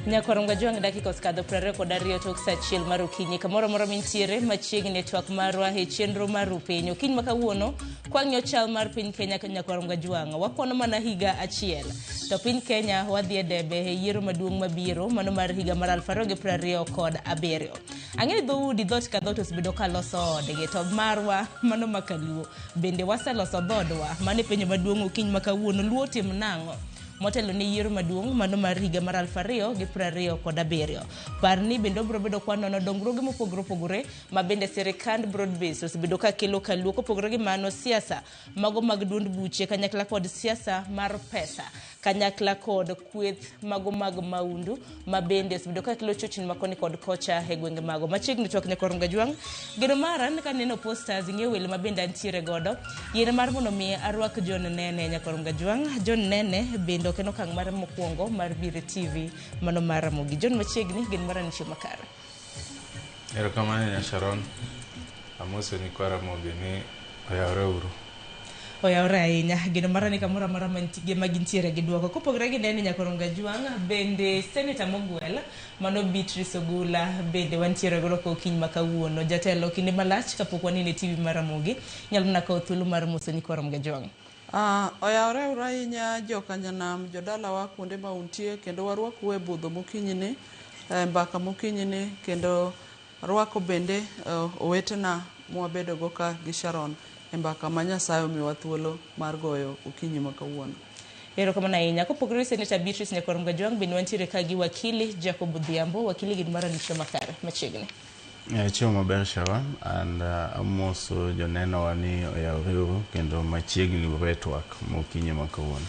Nyakoronga juang dakika oskadho 22 tok saa achiel mar okinyi kamoro moro mintiere machiegni twak marwa e chenro mar piny okinyi ma kawuono kwang'yo chal mar piny Kenya Nyakoronga juang wakono mana higa achiel to piny Kenya wadhi e debe e yiero maduong' mabiro mano mar higa mar 2027. Ang'e dhoudi dhot ka dhot osbedo ka loso odgi to marwa mano makaluo bende waseloso dhodwa mane penjo maduong' okinyi ma kawuono luo tim nang'o motelo ni yiero maduong' mano mar higa mar 2027. Par ni bende obro bedo kwanono dongruoge mopogore opogore ma bende sirikand broad-based osebedo ka kelo kaluo kopogore gi mano siasa mago mag duond buche kanyakla kod siasa mar pesa kanyakla kod kweth mago mag maundu ma bende osebedo ka kelo chochni makoni kod kocha e gwenge mago machiegni twak Nyakoronga juang geno maran ka neno posters ing'e wele ma bende antiere godo yiero mar mondo mi arwak John Nene Nyakoronga juang. John Nene bende okeno kang' mar mokwongo mar bire TV mano mar Ramogi. John machiegni gin mara nicho makare. Erokamano ya Sharon. Amoso ni kwa Ramogi ni oyawre uru. Oyawre ahinya gino mara ni kamora mara mantige magintiere gi duoko kopogore gi Nene Nyakoronga juang bende Senator Mogwel mano Beatrice Ogula bende wantiere godo ko okinyi ma kawuono jatelo kinde malach kapok wanene TV mar Ramogi nyalo na ka thuolo mar moso ni Nyakoronga juang. Oyawre urainya jokanyanam jodala wa kuonde ma untie kendo warwako e budho mokinyini mbaka mokinyini kendo rwako bende owetena mwabedo go ka gi Sharon mbaka ma Nyasaye omiwa thuolo mar goyo okinyi ma kawuono. Erokamano ahinya kopogore Senator Beatrice Nyakoronga juang bende wantiere ka gi wakili Jacob Odhiambo wakili gin mara nicho makare machiegni. Chiemo maber Sharon and amoso joneno wani oyawre uru kendo machiegni retwak mokinyi ma kawuono.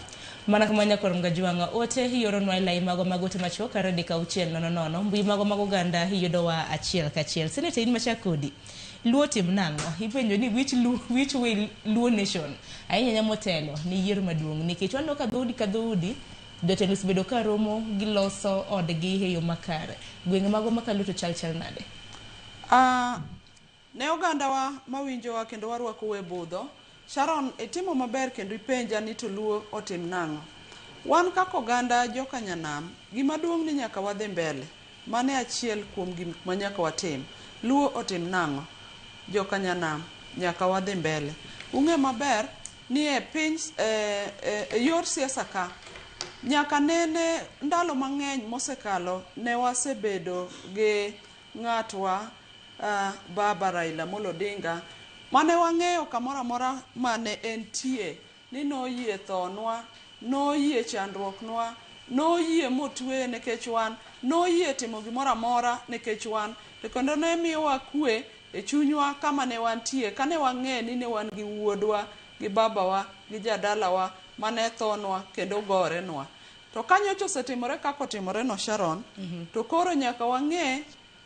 Mana kama Nyakoronga juang ote yoro nwa lai mago magote macho karadi ka uchiel nono mbi mago mago ganda yudo wa achiel ka achiel. Senator in machakodi luo tim nang'o ipenjo ni which way luo nation ahinya motelo ni yiero maduong' nikech wano ka dhoudi jotelo osbedo ka romo giloso odgi e yo makare gwenge mago makaluo to chal nade. Ne oganda wa mawinjowa kendo warwako we budho Sharon itimo maber kendo ipenja ni to luo otim nang'o. Wan kaka oganda joka nyanam gima duong' ni nyaka wadhi mbele mane achiel kuom gik ma nyaka watim. Luo otim nang'o joka nyanam nyaka wadhi mbele. Ung'e maber ni e piny yor siasa ka nyaka nene ndalo mang'eny mosekalo ne wasebedo gi ng'atwa Baba Raila Amolo Odinga mane wang'eyo kamoro amora mane entie ni noyie thonwa, noyie chandruoknwa, noyie motwe nikech wan, noyie timo gimoro amora nikech wan, to kendo ne miyowa kwe e chunywa kama ne wantie kane wang'e ni ne wan gi wuodwa, gi babawa, gi jadalawa mane thonwa kendo gorenwa. To kanyocho osetimore kako timore no Sharon, to koro nyaka wang'e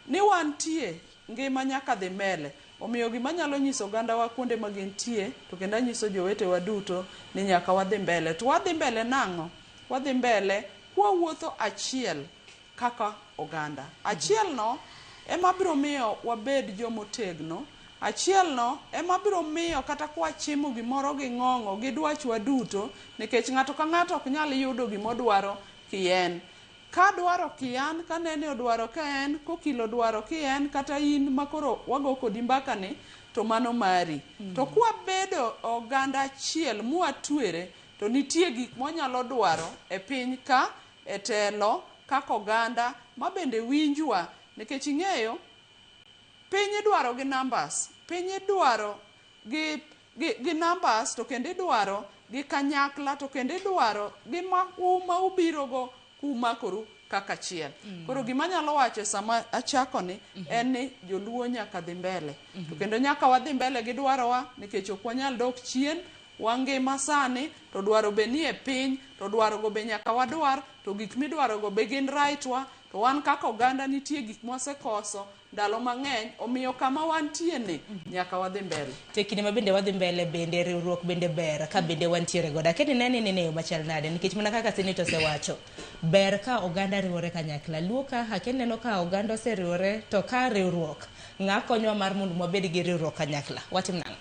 ni wantie ngima nyaka dhi mbele. Omiyo gima nyalo nyiso oganda wa kuonde ma gintie to kendo nyiso jowetewa duto ni nyaka wadhi mbele. To wadhi mbele nang'o? Wadhi mbele kwawuotho achiel kaka oganda. Achiel no ema biro miyo wabed jomotegno. Achiel no ema biro miyo kata kwa chimo gimoro gi ng'ong'o gi dwachwa duto nikech ng'ato ka ng'ato ok nyal yudo gimodwaro kien. Ka dwaro kian, ka nene odwaro ka en, kokilo dwaro ki en, kata in makoro wago kodi mbaka ni, to mano mari. To kwa bedo oganda achiel muatwere, to nitie gik mwanyalo dwaro e piny ka, e telo, kaka oganda, ma bende winjwa, nikech ing'eyo, piny idwaro gi numbers, piny idwaro gi numbers, to kendo idwaro gi kanyakla, to kendo idwaro gi ma ubirogo umakoru kaka chiel. Koro gima nyalo wacho sama achako ni en ni joluo nyaka dhi mbele. To kendo nyaka wadhi mbele gi dwarowa nikech ok wanyal dok chien wangima sani to dwaro be ni e piny to dwaro go be nyaka wadwar to gik midwaro go be gin rightwa to wan kaka oganda nitie gik mwasekoso ndalo mang'eny omiyo kama wantie ni nyaka wadhi mbele. Tekini ma bende wadhi mbele bende riwruok bende ber ka bende wantiere godo. Akeni nene yo machal nade nikech mana kaka Senator osewacho ber ka oganda riwore kanyakla. Luo ka akeni neno ka oganda oseriwore to ka riwruok ng'a konyowa mar mondo wabed gi riwruok kanyakla. Watim nang'o?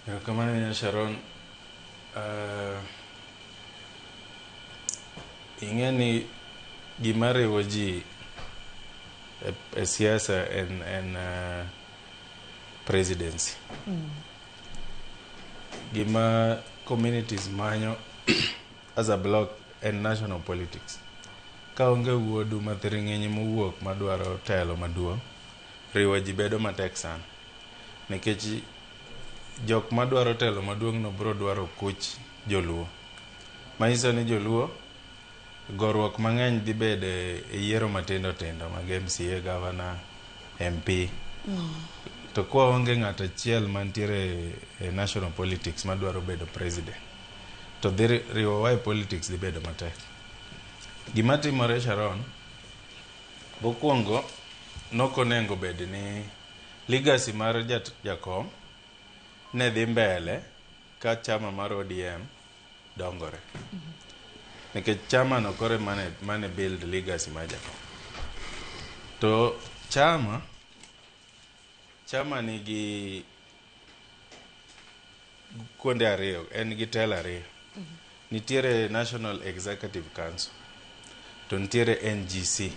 Erokamano ya Sharon. Ing'e ni gima riwo ji e siasa en presidency. Gima communities manyo as a block en national politics. Ka onge wuodu mathiring'eny mowuok madwaro telo maduong', riwo ji bedo matek sana. Nikech jok madwaro telo maduong' no bro dwaro kuch joluo. Manyiso ni joluo gorruok mang'eny dhi bede e yiero matindo tindo mag MCA, governor, MP. To kwa onge ng'ato achiel mantiere e national politics madwaro bedo president, to dhi riwo wa e politics dhi bedo matek. Gima timore Sharon, mokwongo nokonengo bed ni legacy mar jakom ne dhi mbele ka chama mar ODM dongore. Nikech chama no kore mane build legacy mar jakom. To chama nigi kuonde ariyo, en gi telo ariyo. Nitiere National Executive Council, to nitiere NGC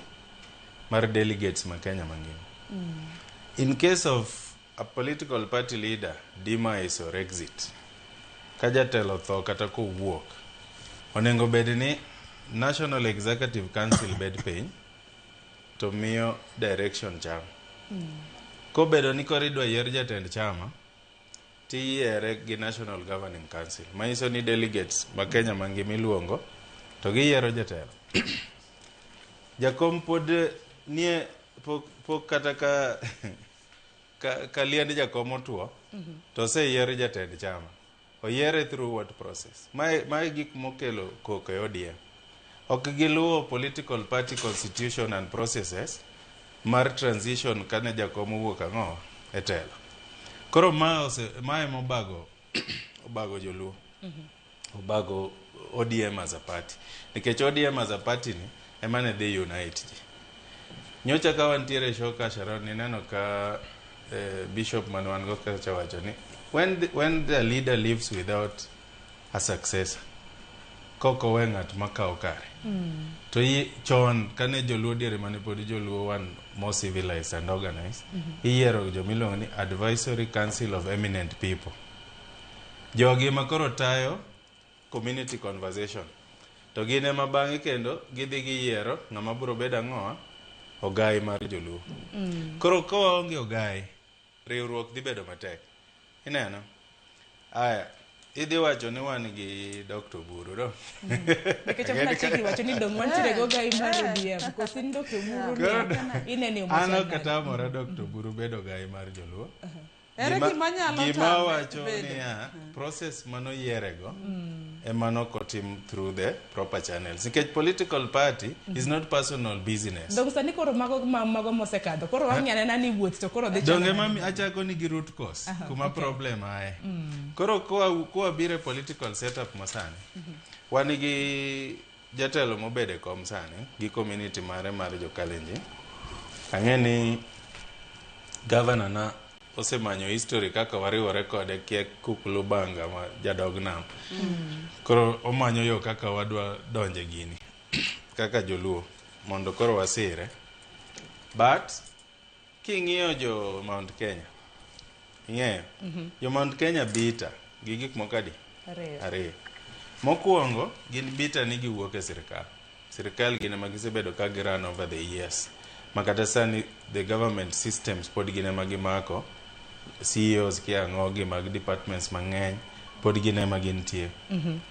mar delegates ma Kenya mangima. In case of a political party leader demise or exit, ka jatelo tho kata kowuok, onengo bed ni National Executive Council bed piny to miyo direction chama. Kobedo ni koridwa yier jatend chama, tiyiere gi National Governing Council. Manyiso ni delegates ma Kenya mangima iluongo, to giyiero jatelo. Jakom pod nie pok kata ka liend jakom otuo, to oseyier jatend chama. Oyiere through what process? Mae gik mokelo koko e ODM. Ok giluwo political party constitution and processes mar transition kane jakom owuok ang'o e telo. Koro mae mobago joluo. Obago ODM as a party. Nikech ODM as a party ni emane dhi unite ji. Nyocha ka wantiere shoka Sharon, nineno ka Bishop Manwango kacha wacho ni when the leader lives without a successor, koko we ng'at makao kare. To chon kane joluo diere mane pod joluo wan more civilized and organized, iyiero jomiluongo ni Advisory Council of Eminent People. Jogi makoro tayo community conversation. To gine mabang'e kendo gidhi giyiero ng'ama biro bedo ang'oa ogai mar joluo. Koro kowa onge ogai, riwruok dhi bedo matek. Ineno? Aya, idhi wacho ni wan gi Dr. Buru, no? Nikech apna chiki wacho ni dong wantiere go gai mar ODM. Kosin Dr. Buru ineni umachana. Ano kata mora Dr. Buru bedo gai mar joluo. Gima wacho niya, process mano yierego emano kotim through the proper channels. Nikech political party is not personal business. Dong sani koro mago mosekadho. Koro wang'yane ni wuoth to koro dhi chana. Donge mami achako ni gi root cause. Kuma problem ae. Koro kuwa bire political setup masani. Wani gi jatelo mobede kom sani. Gi community mare mar jo Kalenjin. Ang'eni governor na osemanyo history kaka wariwore kode Kiek Kukulubanga ma jadog nam. Koro omanyo yo kaka wadwa donje gini kaka joluo mondo koro wasire. But king'iyo jo Mount Kenya, ing'eyo jo Mount Kenya bita gi gik mokadi ariyo. Mokwongo gin bita ni giwuok e sirikal gine magisebedo ka giran over the years. Makata sani the government systems pod gine magimako, CEOs kia ng'ogi mag departments mang'eny pod gine magintie.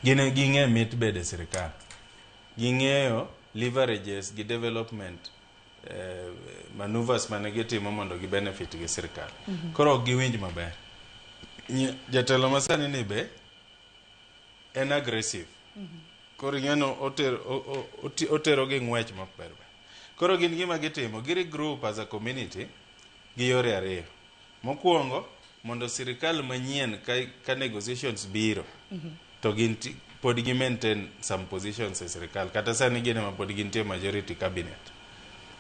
Gine ging'e mit bede sirikal. Ging'eyo leverages gi development maneuvers mane gitimo mondo gi benefit gi sirikal. Koro giwinj maber. Jatelo masani ni be en aggressive. Koro ng'eno otero gi ng'wech maber. Koro gin gima gitimo, giri group as a community gi yore ariyo. Mokwongo, mondo sirikal manyien ka negotiations biro, to gin pod gi maintain some positions e sirikal. Kata sani gine ma pod gintie majority cabinet.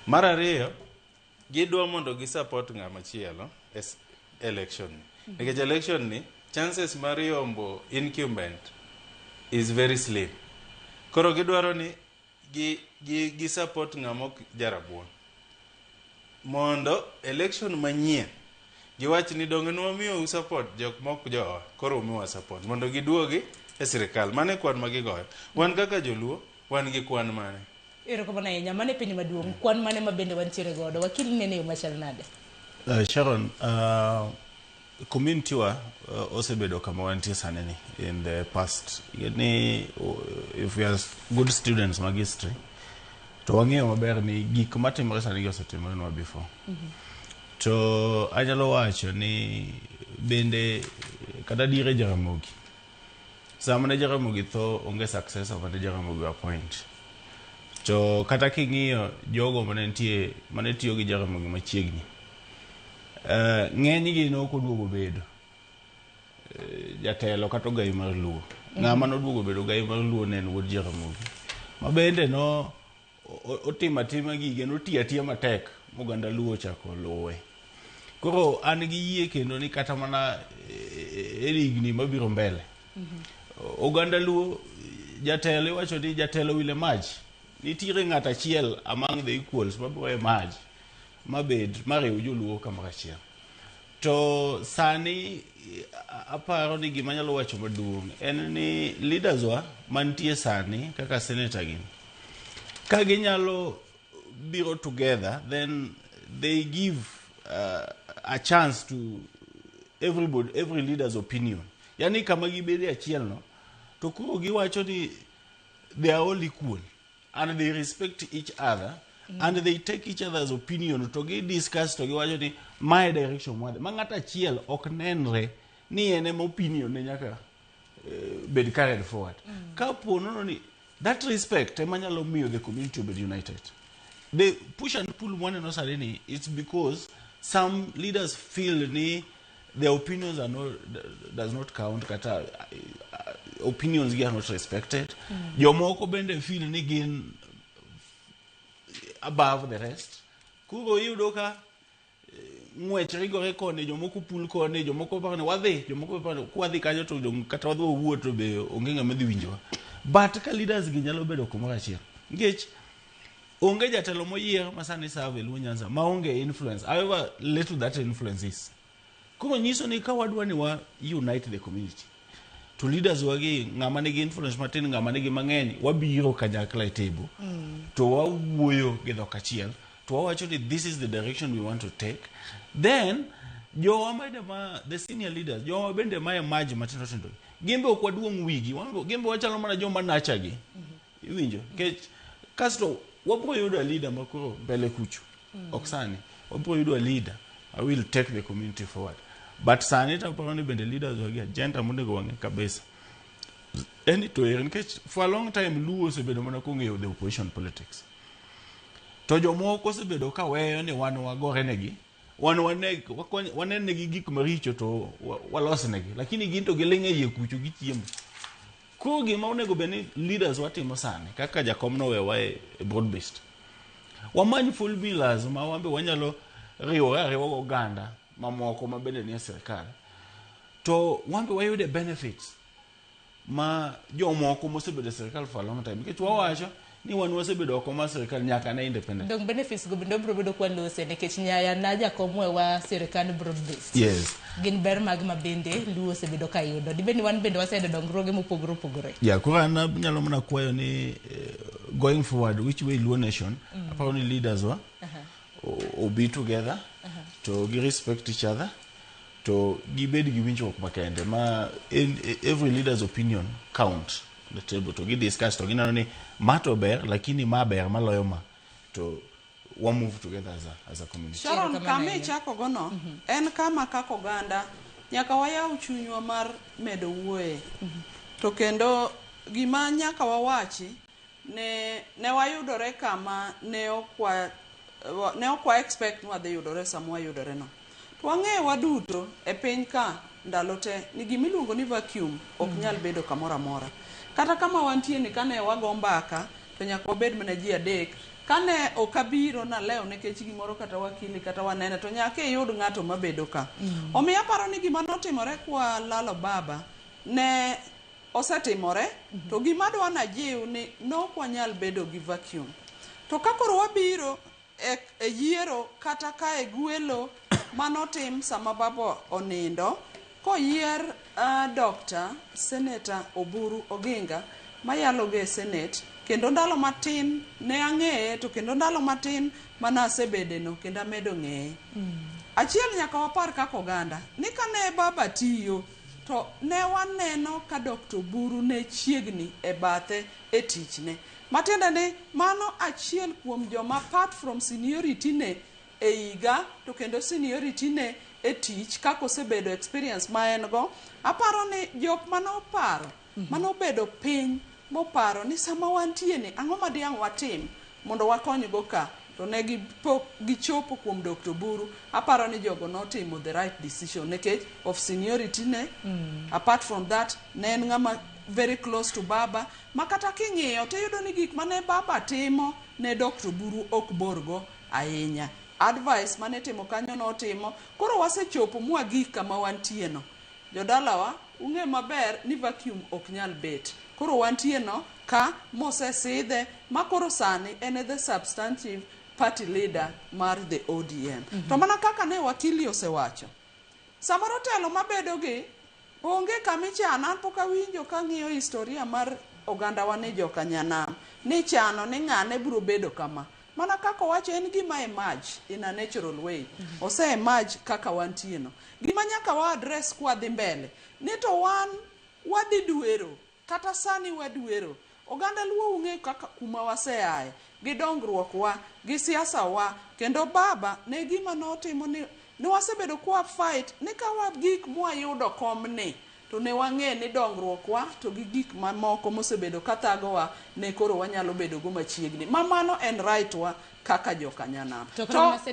Mar ariyo, gidwa mondo gi support ng'ama chielo election. Nikech election ni, chances mar yombo incumbent is very slim. Koro gidwaro ni gi support ng'amok jarabuon mondo election manyien giwach ni donge nwamiyo u support jok mok jowa koro umiwa support mondo giduogi e sirikal mane kwan magigoyo wan kaka joluo wan gi kwan mane erokamano ahinya mane piny maduong' kwan mane mabende wantiere godo wakil nene yo machal nade Sharon, community wa osebedo kama wantie saneni in the past. If we are good students mag history, to wang'eyo maber ni gik matimore sani gi osetimore nwa before. To anyalo wacho ni bende kata dire Jaramogi. Sama ne Jaramogi tho onge success of ne Jaramogi appoint. To kata king'iyo jogo mane tiyo gi Jaramogi machiegni. Ng'eny gi nokoduogo bedo jatelo kata ogai mar luo. Ng'ama noduogo bedo ogai mar luo ne en wuod Jaramogi. Ma bende no otima gige notiya matek moganda luo chako luwe. Koro an gi yie kendo ni kata mana erigni mabiro mbele. Oganda luo jatelo iwacho ni jatelo wile maj. Nitiere ng'ata achiel among the equals mabiro e maj. Mabed mariwo joluo kamoro achiel. To sani aparo ni gima nyalo wacho maduong' en ni leaders wa mantie sani kaka senator gin ka ginyalo biro together then they give a chance to every leader's opinion. Yani kama gibede achiel no to kuro giwacho ni they are all equal and they respect each other. And they take each other's opinion to get discussed to giwacho ni my direction mwade mang'ata achiel ok nenre ni ene opinion ne nyaka bed carried forward. Kapo nono ni that respect emanyalo miyo the community be united. The push and pull one no suddenly it's because some leaders feel ni their opinions are not does not count kata opinions are not respected. Jomoko bende feel ni gin above the rest. Kuro yudo ka ng'wech rigore kone jomoko pul kone jomoko parne wadhi jomoko parne kwadhi kanyo to kata wadhi wuoto be onge ng'ama dhi winjowa. But ka leaders gi nyalo bedo kumoro achiel. Nikech onge jatelo moyier masani serve Luo Nyanza maonge influence. However little that influence is. Kuro nyiso ni ka wadwa ni wa unite the community. To leaders wagi ng'ama nigi influence matin ng'ama nigi mang'eny wabiro kanyakla e table to wawuoyo gi dhok achiel to wawacho ni this is the direction we want to take. Then the senior leaders jowa bende ma emerge matindo tindo gimbe ok waduong' wigi gimbe wachalo mana joma nacha gi iwinjo kech kasto wabro yudo leader makoro mbele kucho ok sani wabro yudo leader I will take the community forward. But sanita paroni bende leaders wagi agenda monego wang'e kabisa. Any to nkech for a long time Luo osebedo mana kong'eyo the opposition politics. To jomoko osebedo ka weyo ni wan wagore negi, wanenegi gik maricho to walosnegi, lakini gin to giling'e yie kucho gichiemo. Koro gima onego beni leaders watimo sani kaka jakom no wewa e broad based. Wamany full millers ma wambe wanyalo riwo oganda mamoko mabende ni serikal to wambe wayude benefits ma jomoko mosebedo serikal for a long time nikech wawacho ni wan wasebedo oko ma serikal nyaka na independent. Donc benefits go bendo bedo kwa lose nikech nyaya na jakom wewa serikal broad based. Yes. Gin ber mag mabende Luo osebedo ka yudo dibeni wan bende wasedo dongruoge mopogore. Yeah, kurana nyalo mana kwayo ni going forward which way Luo nation apparently leaders wa will be together to respect each other to gibed gi winjruok makende ma every leader's opinion count the table to get discussed to ginano ni mato ber lakini ma ber maloyo ma to we move together as a community. Sharon kama chako gono en kama kako ganda nyaka wayaw chunywa mar medo wuoye to kendo gima nyaka wawachi ne wayudore kama ne okwa expect wadhi yudore sama wayudore no. To wang'eyo waduto e piny ka ndalo te ni gimiluongo ni vacuum ok nyal bedo kamoro amora. Kata kama wantie ni kane wago mbaka to nyaka wabed mana ji adek. Kane okabiro na leo nekech gimoro kata wakili kata wanene to nyaka yud ng'ato mabedo ka. Omiyo aparo ni gima notimore kwa lalo baba ne osetimore to gima dwa najiw ni nok wanyal bedo gi vacuum. To kakoro wabiro e yiero kata ka e gwelo manotim sama baba onindo koyier Dr. Senator Oburu Oginga mayaloga e Senate, kendo ndalo matin ne ang'eye to kendo ndalo matin manasebedeno kendo amedo ng'eye. Achiel nyaka wapar kaka oganda ni kane baba tiyo to ne waneno ka Dr. Oburu ne chiegni e bathe e tichne. Matiende ni mano achiel kuom joma apart from seniority ne e higa to kendo seniority ne e tich kako osebedo experience ma en go. Aparo ni jok manoparo manobedo piny moparo ni sama wantie ni ang'o madiang' watim mondo wakonygo ka, to ne gichopo kuom Dr. Oburu. Aparo ni jogo notimo the right decision nekech of seniority ne. Apart from that ne en ng'ama very close to baba, makata king'iyo to yudo ni gik mane baba timo ne Dr. Oburu ok borgo ahinya. Advice mane timo kanyo notimo. Koro wasechopo mwagik kama wantie no. Jodalawa ung'e maber ni vacuum ok nyal bet. Koro wantie no ka Mose sidhe makoro sani en the substantive party leader mar the ODM. To mana kaka ne wakili osewacho, samaro telo mabedo gi onge kamichano. An pok awinjo ka ng'iyo historia mar oganda wa ne joka Nyanam ni chano ni ng'ane biro bedo kama. Mana kaka wacho en gima emerge in a natural way. Ose emerge kaka wantie no. Gima nyaka wa address kwa dhi mbele ni to wan wadhi dwero kata sani wadwero. Oganda Luo ung'e kaka kuma waseaye gi dongruok wa gi siasa wa, kendo baba ne gima notimo ni wasebedo kwa fight ni kawa gik mwayudo komni to ne wang'e ni dongruok wa to gi gik mamoko mosebedo kathago wa ne koro wanyalo bedo go machiegni. Mamano en right wa kaka joka Nyanam. To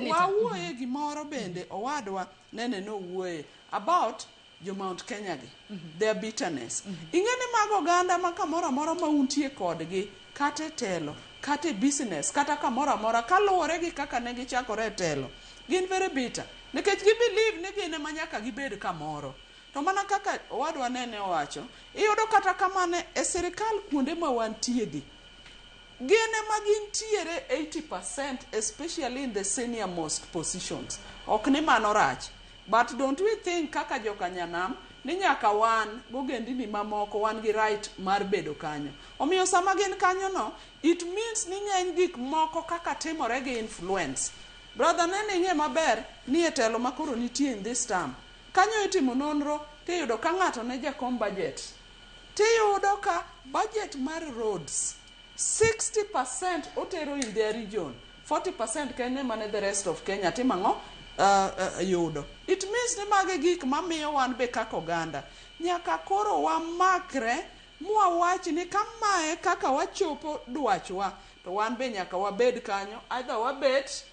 wawuoye gimoro bende owadwa nene no wuoye about jo Mount Kenya gi their bitterness. Ing'e ni mag oganda ma kamoro amora ma untie kodgi kata telo kata business kata kamoro amora kaluwore gi kaka ne gichakore telo, gin very bitter nikech gi believe ni gin ema nyaka gibed kamoro. To mana kaka owadwa nene owacho, iyudo kata kamane e sirikal kuonde ma wantie gi gin ema gintiere 80% especially in the senior most positions. Ok ni mano rach, but don't we think kaka joka Nyanam ni nyaka wan gogendini mamoko wan gi right mar bedo kanyo. Omiyo sama gin kanyo no, it means ni ng'eny gik moko kaka timore gi influence. Brother nene ng'e maber ni e telo makoro nitie in this term. Kanyo itimo nonro tiyudo ka ng'ato ne jakom budget. Tiyudo ka budget mar roads 60% otero in their region, 40% Kenya mane the rest of Kenya timang'o yudo. It means ni mage gik mamiyo wan be kaka oganda nyaka koro wamakre mwawach ni kamae kaka wachopo dwachwa to wan be nyaka wabed kanyo, either wabet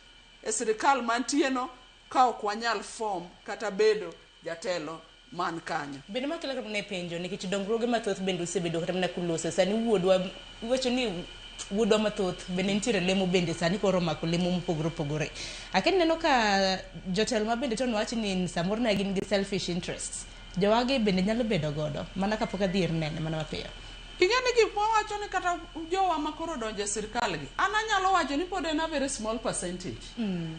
e sirikal mantie no ka ok wanyal form kata bedo jatelo man kanyo. Bende makela kama ne penjo nikech dongruoge mathoth bende osebedo kata mana kulose sani wuodwa iwacho ni wuodwa mathoth bende nitiere lemo bende sani koro mako lemo mopogore opogore. Akeni neno ka jotelo ma bende tono wacho ni samoro na gin gi selfish interests. Jowage bende nyalo bedo godo mana kapok adhier nene mana mapiyo. Ing'eni gik mwawacho ni kata jowa makoro donje sirikal gi, an anyalo wacho ni pod en a very small percentage.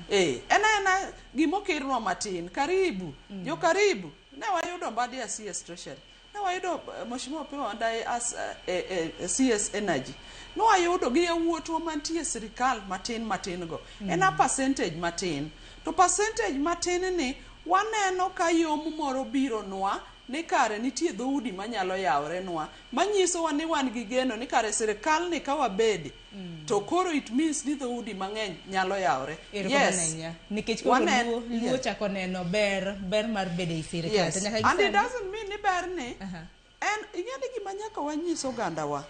Ena gimokirnwa matin. Karibu, jo karibu ne wayudo Mbadi ya CS Treasury, ne wayudo Mheshimiwa Opiyo Wandayi as CS Energy, ne wayudo gi yawuotwa mantie sirikal matin go. En a percentage matin. To percentage matin ni waneno ka yom moro biro nwa ni kare nitie dhoudi manyalo yawre nwa manyiso ni wan gi geno ni kare sirikal ni ka wabedi to koro it means ni dhoudi mang'eny nyalo yawre. Yes, nikech koro luo chako neno ber mar bede i sirikal. Yes. And it doesn't mean ni ber ni and ing'eni gima nyaka wanyiso oganda wa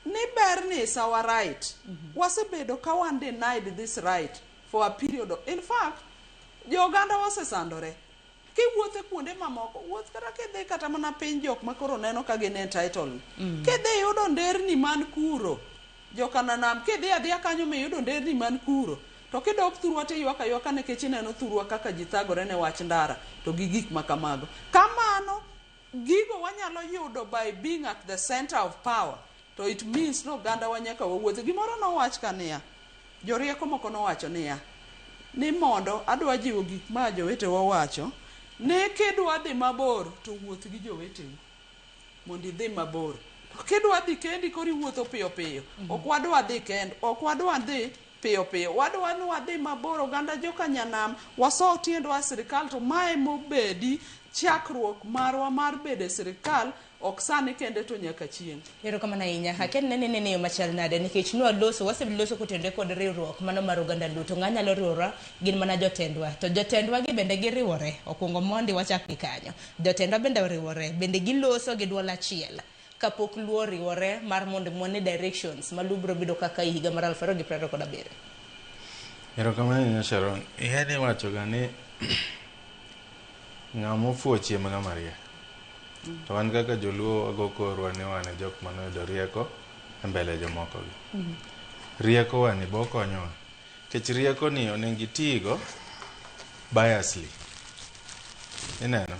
ni ber ni is our right. Wasebedo ka wan denied this right for a period of, in fact jo oganda wasesandore. Kiwuothe kuonde mamoko, wuoth kata kidhi kata mana piny jok makoro neno ka gin entitled. Kidhi yudo nderni man kuro, joka Nyanam, kidhi adhiya kanyo miyudo nderni man kuro, to kidok thurwa tiywaka nikech ineno thurwa kaka ji thagore ne wach ndara to gi gik makamago. Kamano gigo wanyalo yudo by being at the center of power, to it means no ganda wa nyaka wawuothe. Gimoro nowach ka niya, jorieko moko nowacho niya, ni mondo adwa jiwo gik ma jowetewa wacho, ne kidwa dhi mabor to wuoth gi joweteu mondo idhi mabor. Kidwa dhi kendi kori wuotho piyo piyo. Ok wadwa dhi kend, ok wadwa dhi piyo piyo. Wadwa ni wadhi mabor. Oganda joka Nyanam waso tiendwa sirikal, to mae mobedi chakruok marwa mar bede sirikal, ok sani kende to nyaka chieng'. Erokamano ahinya. Haken nene yo machal nade nikech nwa loso waseloso kotende kod riwruok mano mar oganda luto. Ng'a nyalo riwora gin mana jotendwa. To jotendwa gi bende giriwore. Okuongo mondi wachak gi kanyo. Jotendwa bende riwore. Bende giloso gi dwol achiel. Kapok luo riwore mar mondo mwone directions malubro bido kaka higa mar 2027. Erokamano ahinya Sharon. Ihane wacho ga ni ng'amo fuochi ema ng'ama riek. To wan kaka joluo wago korwa ni wane jok manoyudo rieko e mbele jomoko gi. Rieko wani bo konyowa. Kech rieko ni onengi tigo biasly. Ineno?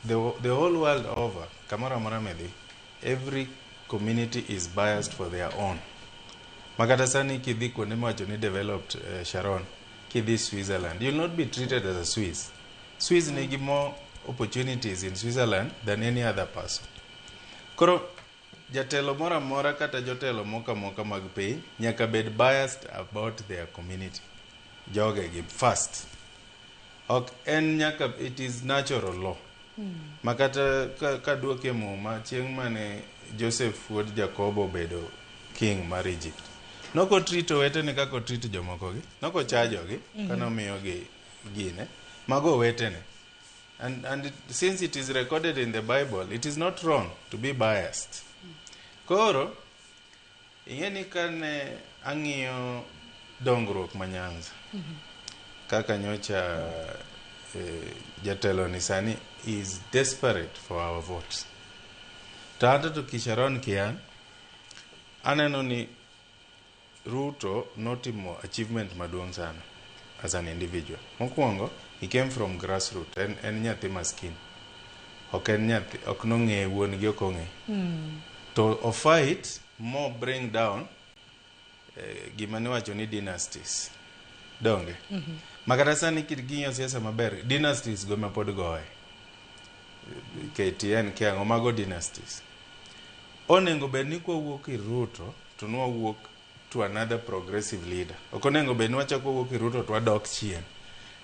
The whole world over, kamora mora medhi, every community is biased for their own. Makata sani kidhi kuonde mawacho ni developed Sharon, kidhi Switzerland, you'll not be treated as a Swiss. Swiss nigi more opportunities in Switzerland than any other person. Koro jatelo mora mora kata jotelo moka moka mag piny nyaka bed biased about their community. Joge gi first. Ok en nyaka, it is natural law. Makata ka duoke muma chieng' mane Joseph wuod Jacobo bedo king mar Egypt. Noko treat wetene kako treat jomoko gi. Noko chajo gi kana miyo gi gine. Mago wetene. And since it is recorded in the Bible, it is not wrong to be biased. Koro, ingeni kane ang'iyo dongruok manyanza. Kaka nyocha jatelo ni sani is desperate for our votes. Tata to Kisharon Kian, aneno ni Ruto notimo achievement maduong' sana as an individual. Mokwongo, he came from grassroots, en nyathi maskin. Ok en nyathi, ok nong'e wuon gi ok ong'e. To o fight more bring down gima niwacho ni dynasties. Donge? Makata sani king'iyo siasa maber, dynasties go ma pod goye. KTN kiang'o mago dynasties. Onengo bed ni kwawuok i Ruto, to nwawuok to another progressive leader. Ok onengo bed ni wachako wuok i Ruto to wadok chien.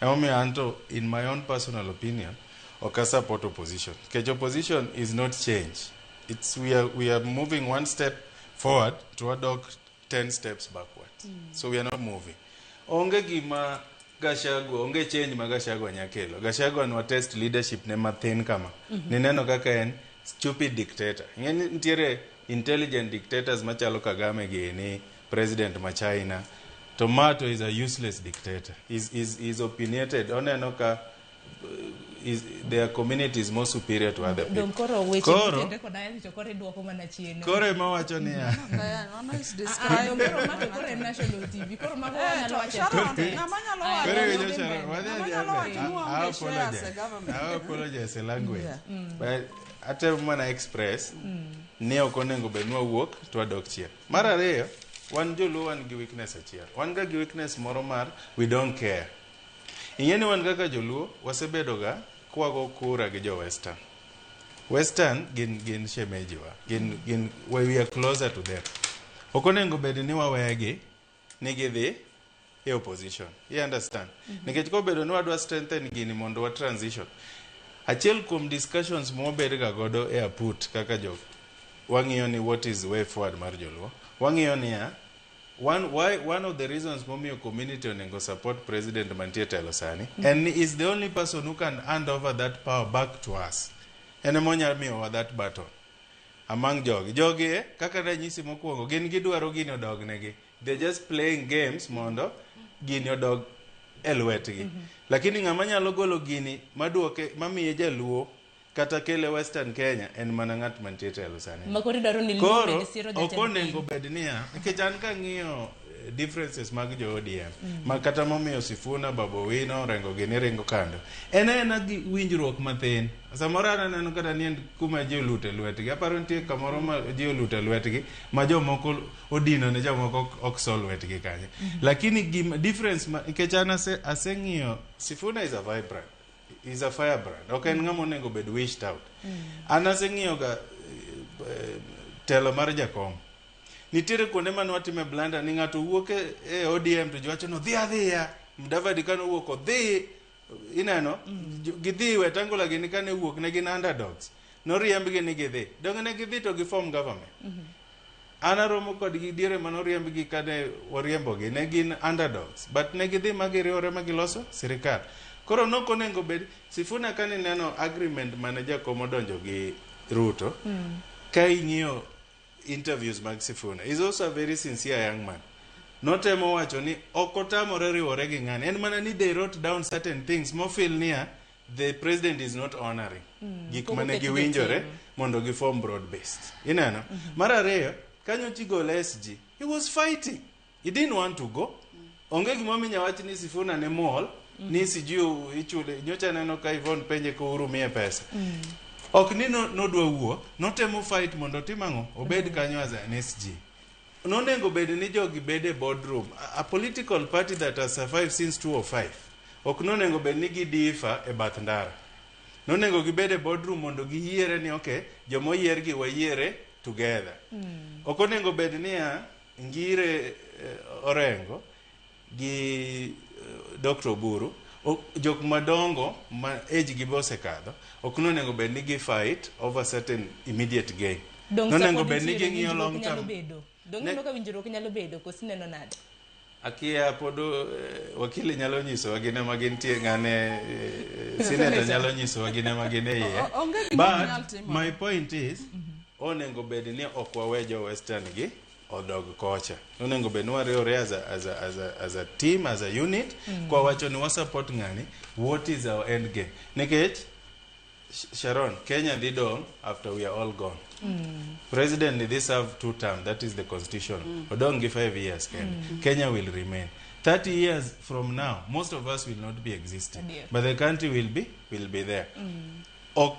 Emomiyo anto, in my own personal opinion, ok support opposition. Kech opposition is not change. It's we are moving one step forward to wadok 10 steps backward. So we are not moving. Onge gima Gachagua, onge change ma Gachagua nyakelo. Gachagua nwa test leadership ne mathin kama. Nineno kaka en stupid dictator. Ngeni ntiere intelligent dictators machalo Kagame gini, president ma China. Tomato is a useless dictator. Is opinionated. Oneno ka their community is more superior to other people. Koro ema wacho ni ya. I apologize language. But ate mana express ni ok onengo be nwa wuok to adok chien. Mar ariyo, wan joluo wan gi weakness achiel. Wan ga gi weakness moro mar we don't care. Ingeni wan kaka joluo wasebedo ga kwago kura gi jo western. Western gin shemejiwa. Gin we are closer to them. Okonengo bed ni wawegi ni gidhi e opposition. You understand? Nikech ko bedo ni wadwa strengthen gini mondo wa transition. Achiel kuom discussions mo bed ga godo e aput kaka jo wang'iyo ni what is way forward mar joluo. Wang'iyo ni ya one of the reasons momiyo community onengo support president mantie telo sani and is the only person who can hand over that power back to us. Ene monya miyo that baton among jogi kaka ranyisi mokwongo gin gidwaro gini odognegi. They just playing games mondo gini odog e lwetgi. Lakini ng'ama nyalo golo gini maduoke mamiye jaluo kata kele Western Kenya en mana ng'at mantie telo sani. Makori daro ni koro okonengo bed niya nikech an ka ng'iyo differences mag jo ODM ma kata momiyo Sifuna Babu Owino Orengo gini ringo kando en gi winjruok mathin samoro aneno kata ni kuma ji olute lwetgi aparo nitie kamoro ma ji olute lwetgi ma jomoko odino ne jomoko ok sol lwetgi kanye lakini difference nikech an aseng'iyo Sifuna is a vibrant is a firebrand ok en ng'ama onego bed wished out an aseng'iyo ga telo mar jakom nitiere kuonde mane watime blanda ni ng'ato wuok e ODM to jiwacho no dhi adhiya Mudavadi kane wuok odhi ineno gidhi Wetangula gini kane wuok ne gin underdogs noriembgi ni gidhi dong ne gidhi to giform government ana romo kod gi diere manoriembgi kane wariembogi ne gin underdogs but ne gidhi magiriwore magiloso sirikal koro nokonego bed Sifuna kane neno agreement mane jakom odonjo gi Ruto ka ing'iyo interviews mag Sifuna is also a very sincere young man notemo wacho ni okotamore riwore gi ng'ani en mana ni they wrote down certain things mo feel near the president is not honoring gik mane giwinjore mondo gi form broad based ineno mar ariyo kanyo tigole SG he was fighting he didn't want to go onge gimominya wach ni Sifuna ne mol ni sijui ichule nyocha neno ka Ivon penje ko urumie pesa ok ni nodwa wuok notemo fight mondo timango obed kanyo as an SG nonengo bed ni jogi bede boardroom a political party that has survived since 2005 ok nonengo bed ni gidifa e bath ndara nonengo gibede boardroom mondo giyiere ni okay jomoyier gi wayiere together ok onengo bed ni ngire Orengo gi Dr. Oburu jok madongo ma age gi bosekadho ok nonengo bed ni gi fight over certain immediate gain nonengo bed ni ng'iyo long term dong no ka winjruok nyalo bedo kosineno nade akia podo wakili nyalo nyiso wagine magintie ngane senator nyalo nyiso wagine magine iye but my point is onengo bed ni ok wawejo western gi odog kocha onengo bed ni wariwore as a team as a unit kwa wacho ni support ngani what is our end game nikech Sharon Kenya did on after we are all gone president they serve 2 terms that is the constitution odong give 5 years Kenya will remain 30 years from now most of us will not be existing but the country will be there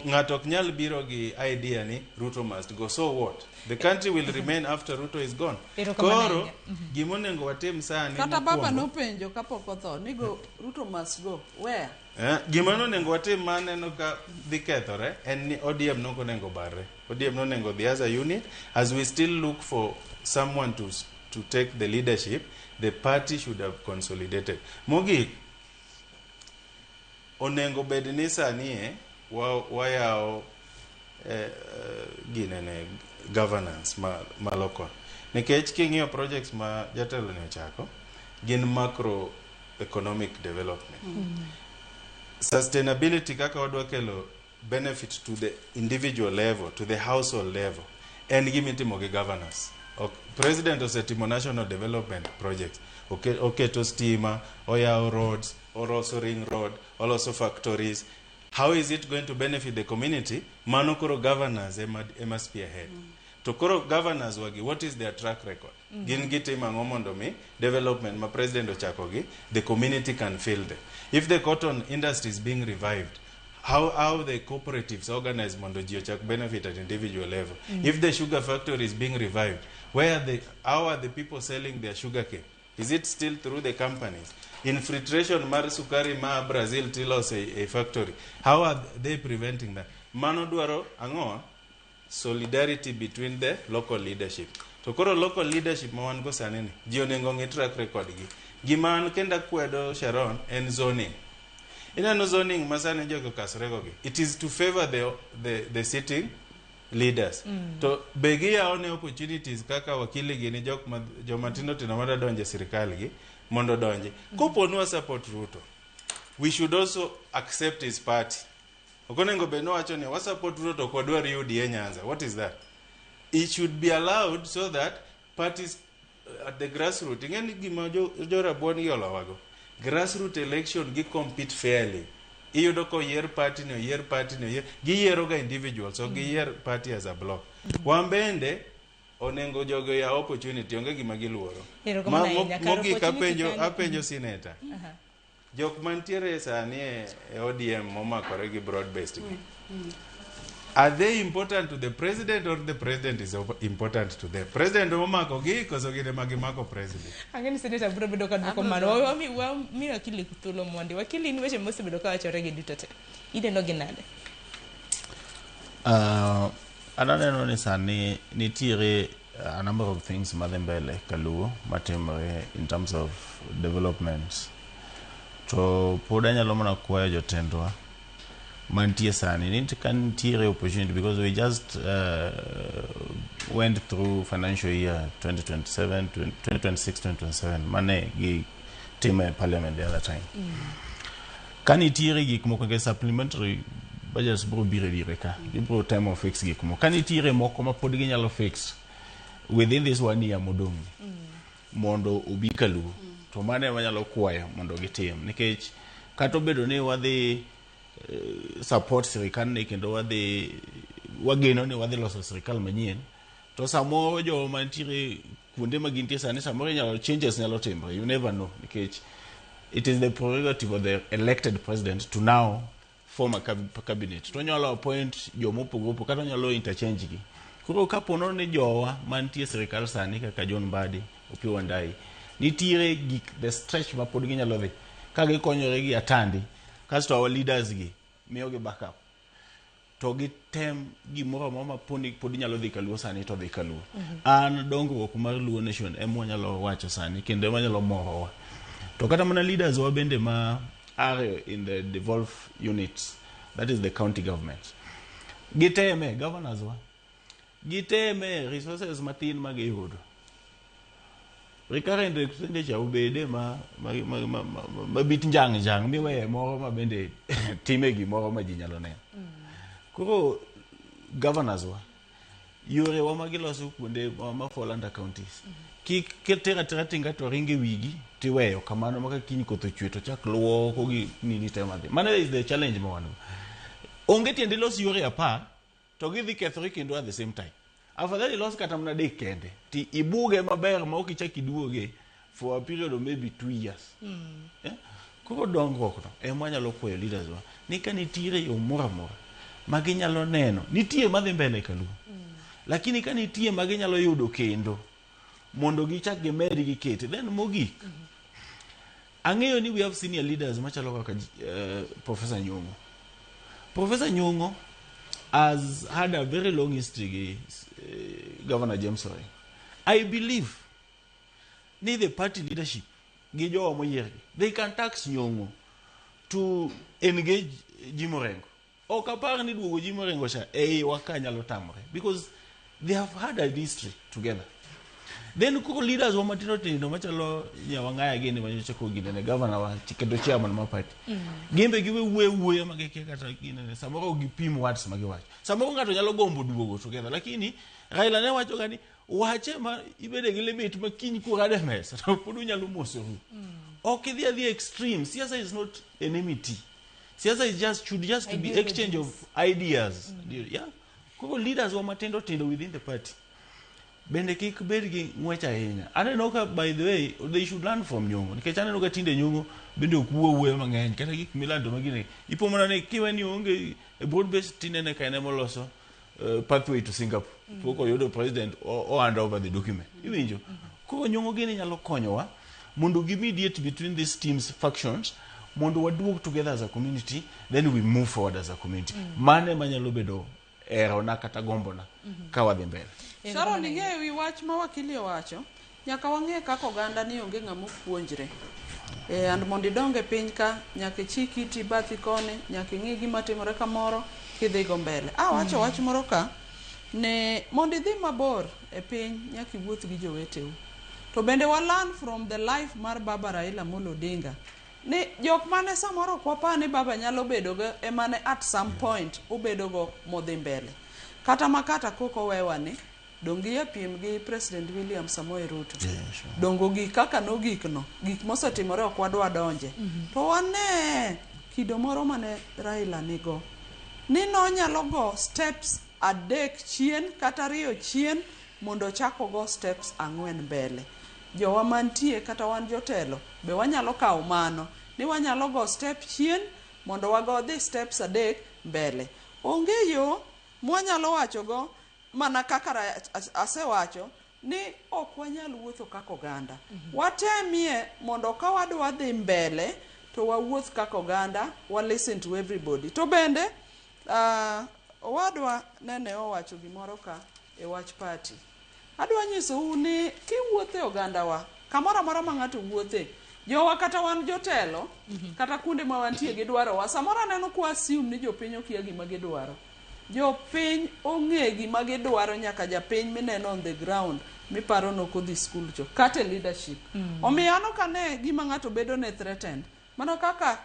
ngato ok nyal biro gi idea ni Ruto must go so what the country will remain after Ruto is gone koro gimonengo watim sani kata baba nopenjo kapok otho ni go Ruto must go where gimano nengo watim maneno ka dhi kethore en ni ODM nokonengo barre ODM nonengo the as a unit as we still look for someone to take the leadership the party should have consolidated mogik onengo bed ni sani wayao ginene governance ma local nikech king'iyo projects ma jatelo ne ochako gin macro economic development sustainability kaka wadwa kelo benefit to the individual level to the household level en gimitimo gi governance president osetimo national development projects oketo stima oyao roads oloso ring road oloso factories how is it going to benefit the community mano koro governors ema spearhead to koro governors wagi what is their track record gin gitimo ang'o mondo mi development ma president ochako gi the community can feel them if the cotton industry is being revived how the cooperatives organize mondo ji ochak benefit at individual level if the sugar factory is being revived how are the people selling their sugar cane is it still through the companies infiltration mar sukari ma Brazil tilos a factory how are they preventing that mano dwaro ang'o solidarity between the local leadership to koro local leadership ma wan go sani ni ji onengo ng'i track record gi gima an kenda kwedo Sharon en zoning inano zoning masane jogo kasrego gi it is to favor the sitting leaders to begi yao ne opportunities kaka wakili gi ni joma tindo mada donje sirikal gi mondo donje koponwa support Ruto we should also accept his party okonengo beno wacho ni support Ruto kwa dwari UDA Nyanza what is that it should be allowed so that parties at the grassroots ngeni gima jo rabuon yolo wago grassroots election gi compete fairly iyudo ko year party giyiero ga individuals so giyier party as a block wambende onengo jogo ya opportunity onge gima giluoro. Erokamano ahinya. Kar Mogik opportunity apenjo senator. Jok mantiere sani e ODM momakore gi broad based gi. Are they important to the president or the president is important to them? President omako gi koso gine magimako president. Angeni senator bro bedo ka duko mano. Wa mi wakili kutulo mondi. Wakili ni weche mose bedo ka wachore gi duto te. Ide no ginade. Ananeno ni sani nitiere a number of things madhi mbele kaluo matimore in terms of developments. To pod anyalo mana kwayo jotendwa mantie sani nitiere opportunity because we just went through financial year 2026-2027 mane gi time parliament the other time. Kanitiere gik moko ke supplementary budgets bro bire dire ka bro time of fix gik moko kanitiere moko ma pod ginyalo fix within this 1 year modong mondo obi kaluo to mane wanyalo kwayo mondo gitim nikech kato bedo ni wadhi support sirikal ne kendo wageno ni wadhi loso sirikal manyien to samo jo mantiere kuonde magintie sani samo nyalo changes nyalo timbre, you never know nikech it is the prerogative of the elected president to now form a cabinet to nyalo appoint jo mopogopo kata nyalo interchange gi kuro kapono ni jowa mantie sirikal sani kaka John Mbadi Opiyo Wandayi nitiere gik the stretch ma pod ginyalo dhi ka gikonyore gi atandi kasto our leaders gi miyo gi backup to gitem gimoro ma pod nyalo dhi kaluo sani to dhi kaluo. An dongruok mar Luo Nation emo nyalo wacho sani kendo emo nyalo morowa to kata mana leaders wa bende ma are in the devolved units, that is the county government, giteme governors wa giteme resources matin magiyudo recurrent expenditure ubede ma bit njang miweye moro ma bende time gimoro ma ji nyalo neno. Koro governors wa yore wa magiloso kuonde ma fall under counties kitera tinga to ringe wigi tiweyo kamano maka kiny koth ochwe to chak luwo ko gi nini tema dhi. Mane is the challenge ma wan onge tiende los yore apar to gidhi kethore kendo at the same time. Afadhali los kata mna dek kende ti ibuge maber ma okichak iduoge for a period of maybe 2 years. Koro dongruok no ema nyalo kwayo leaders wa ni ka nitiere yo moro amora maginyalo neno nitie madhi mbele kaluo lakini ka nitie maginyalo yudo kendo mondo gichak gimedi gikete then mogik. Ang'eyo ni we have senior leaders machalo kaka Professor Nyong'o. Professor Nyong'o has had a very long history with Governor James Orengo. I believe ni the party leadership gijo moyergi they can tax Nyong'o to engage Jim Orengo. Okapar ni duogo Jim Orengo sha wakanyalo tamre because they have had a history together. Then kuko leaders wa matino tino machalo nyawangaya gini manyocha ko gine governor wa kendo chairman ma party. Gembe giwe uwe mageke kata gine samoro gipimo words magiwacho. Samoro ngato nyalo gombo duogo together lakini Raila ne wacho gani wache ma ibede gi limit ma kiny ko gade mesa to podu nyalo mosoru. Okay, the extreme. Siasa is not enmity. Siasa is should just to be exchange of ideas. Yeah. Kuko leaders wa matendo tendo within the party. Bende kik bed gi ngwecha ahinya. Aneno ka by the way they should learn from Nyong'o. Nikech aneno ka tinde Nyong'o bende okuwe mang'eny kata gik milando magine. Ipo mana ne kiweni onge broad based tinene ka ene moloso pathway to Singapore. Poko yodo president or hand over the document. Iwinjo. Ko Nyong'o gini nyalo konyowa mondo gi mediate between these teams factions mondo waduog together as a community then we move forward as a community. Mane manyalo bedo erona kata gombona ka wadhi mbele. Sharon ing'eyo wi wach ma wakili owacho nyaka wang'e kaka oganda ni onge ng'ama puonjre. And mondo idonge piny ka nyaka chiki ti bathi kone nyaka ing'e gima timore kamoro kidhi go mbele. Wacho wach moro ka ne mondo idhi mabor e piny nyaka iwuoth gi joweteu. To bende wa learn from the life mar Baba Raila Amolo Odinga. Ni jok mane samoro kwa pa ni baba nyalo bedo go emane at some point ubedo go modhi mbele. Kata makata koko wewa ni dongi ya piem gi President William Samoei Ruto. Dongo gi kaka no gik no gik mosetimore ok wadwa donje. To wane kido moro mane Raila nigo ni no nyalo go steps adek chien kata riyo chien mondo chako go steps ang'wen mbele. Jowa mantie kata wan jotelo be wanyalo kawo mano ni wanyalo go step chien mondo wago dhi steps adek mbele. Onge yo mwanyalo wacho go mana kaka asewacho ni ok wanyal wuotho kaka oganda. Watemie mondo ka wadwa dhi mbele to wawuoth kaka oganda, wa listen to everybody. To bende wadwa nene owacho gimoro ka e wach party. Adwa nyisou ni kiwuothe oganda wa, kamoro amora ma ng'ato wuothe, jowa kata wan jotelo, kata kuonde ma wantie gi dwaro wa, samoro neno kwa assume ni jopiny okia gima gidwaro. Jopiny ong'e gima gidwaro nyaka japiny mineno on the ground miparo nokodhi skul cho, kata leadership. Omiyo ano kane gima ng'ato bedo ne threatened, mano kaka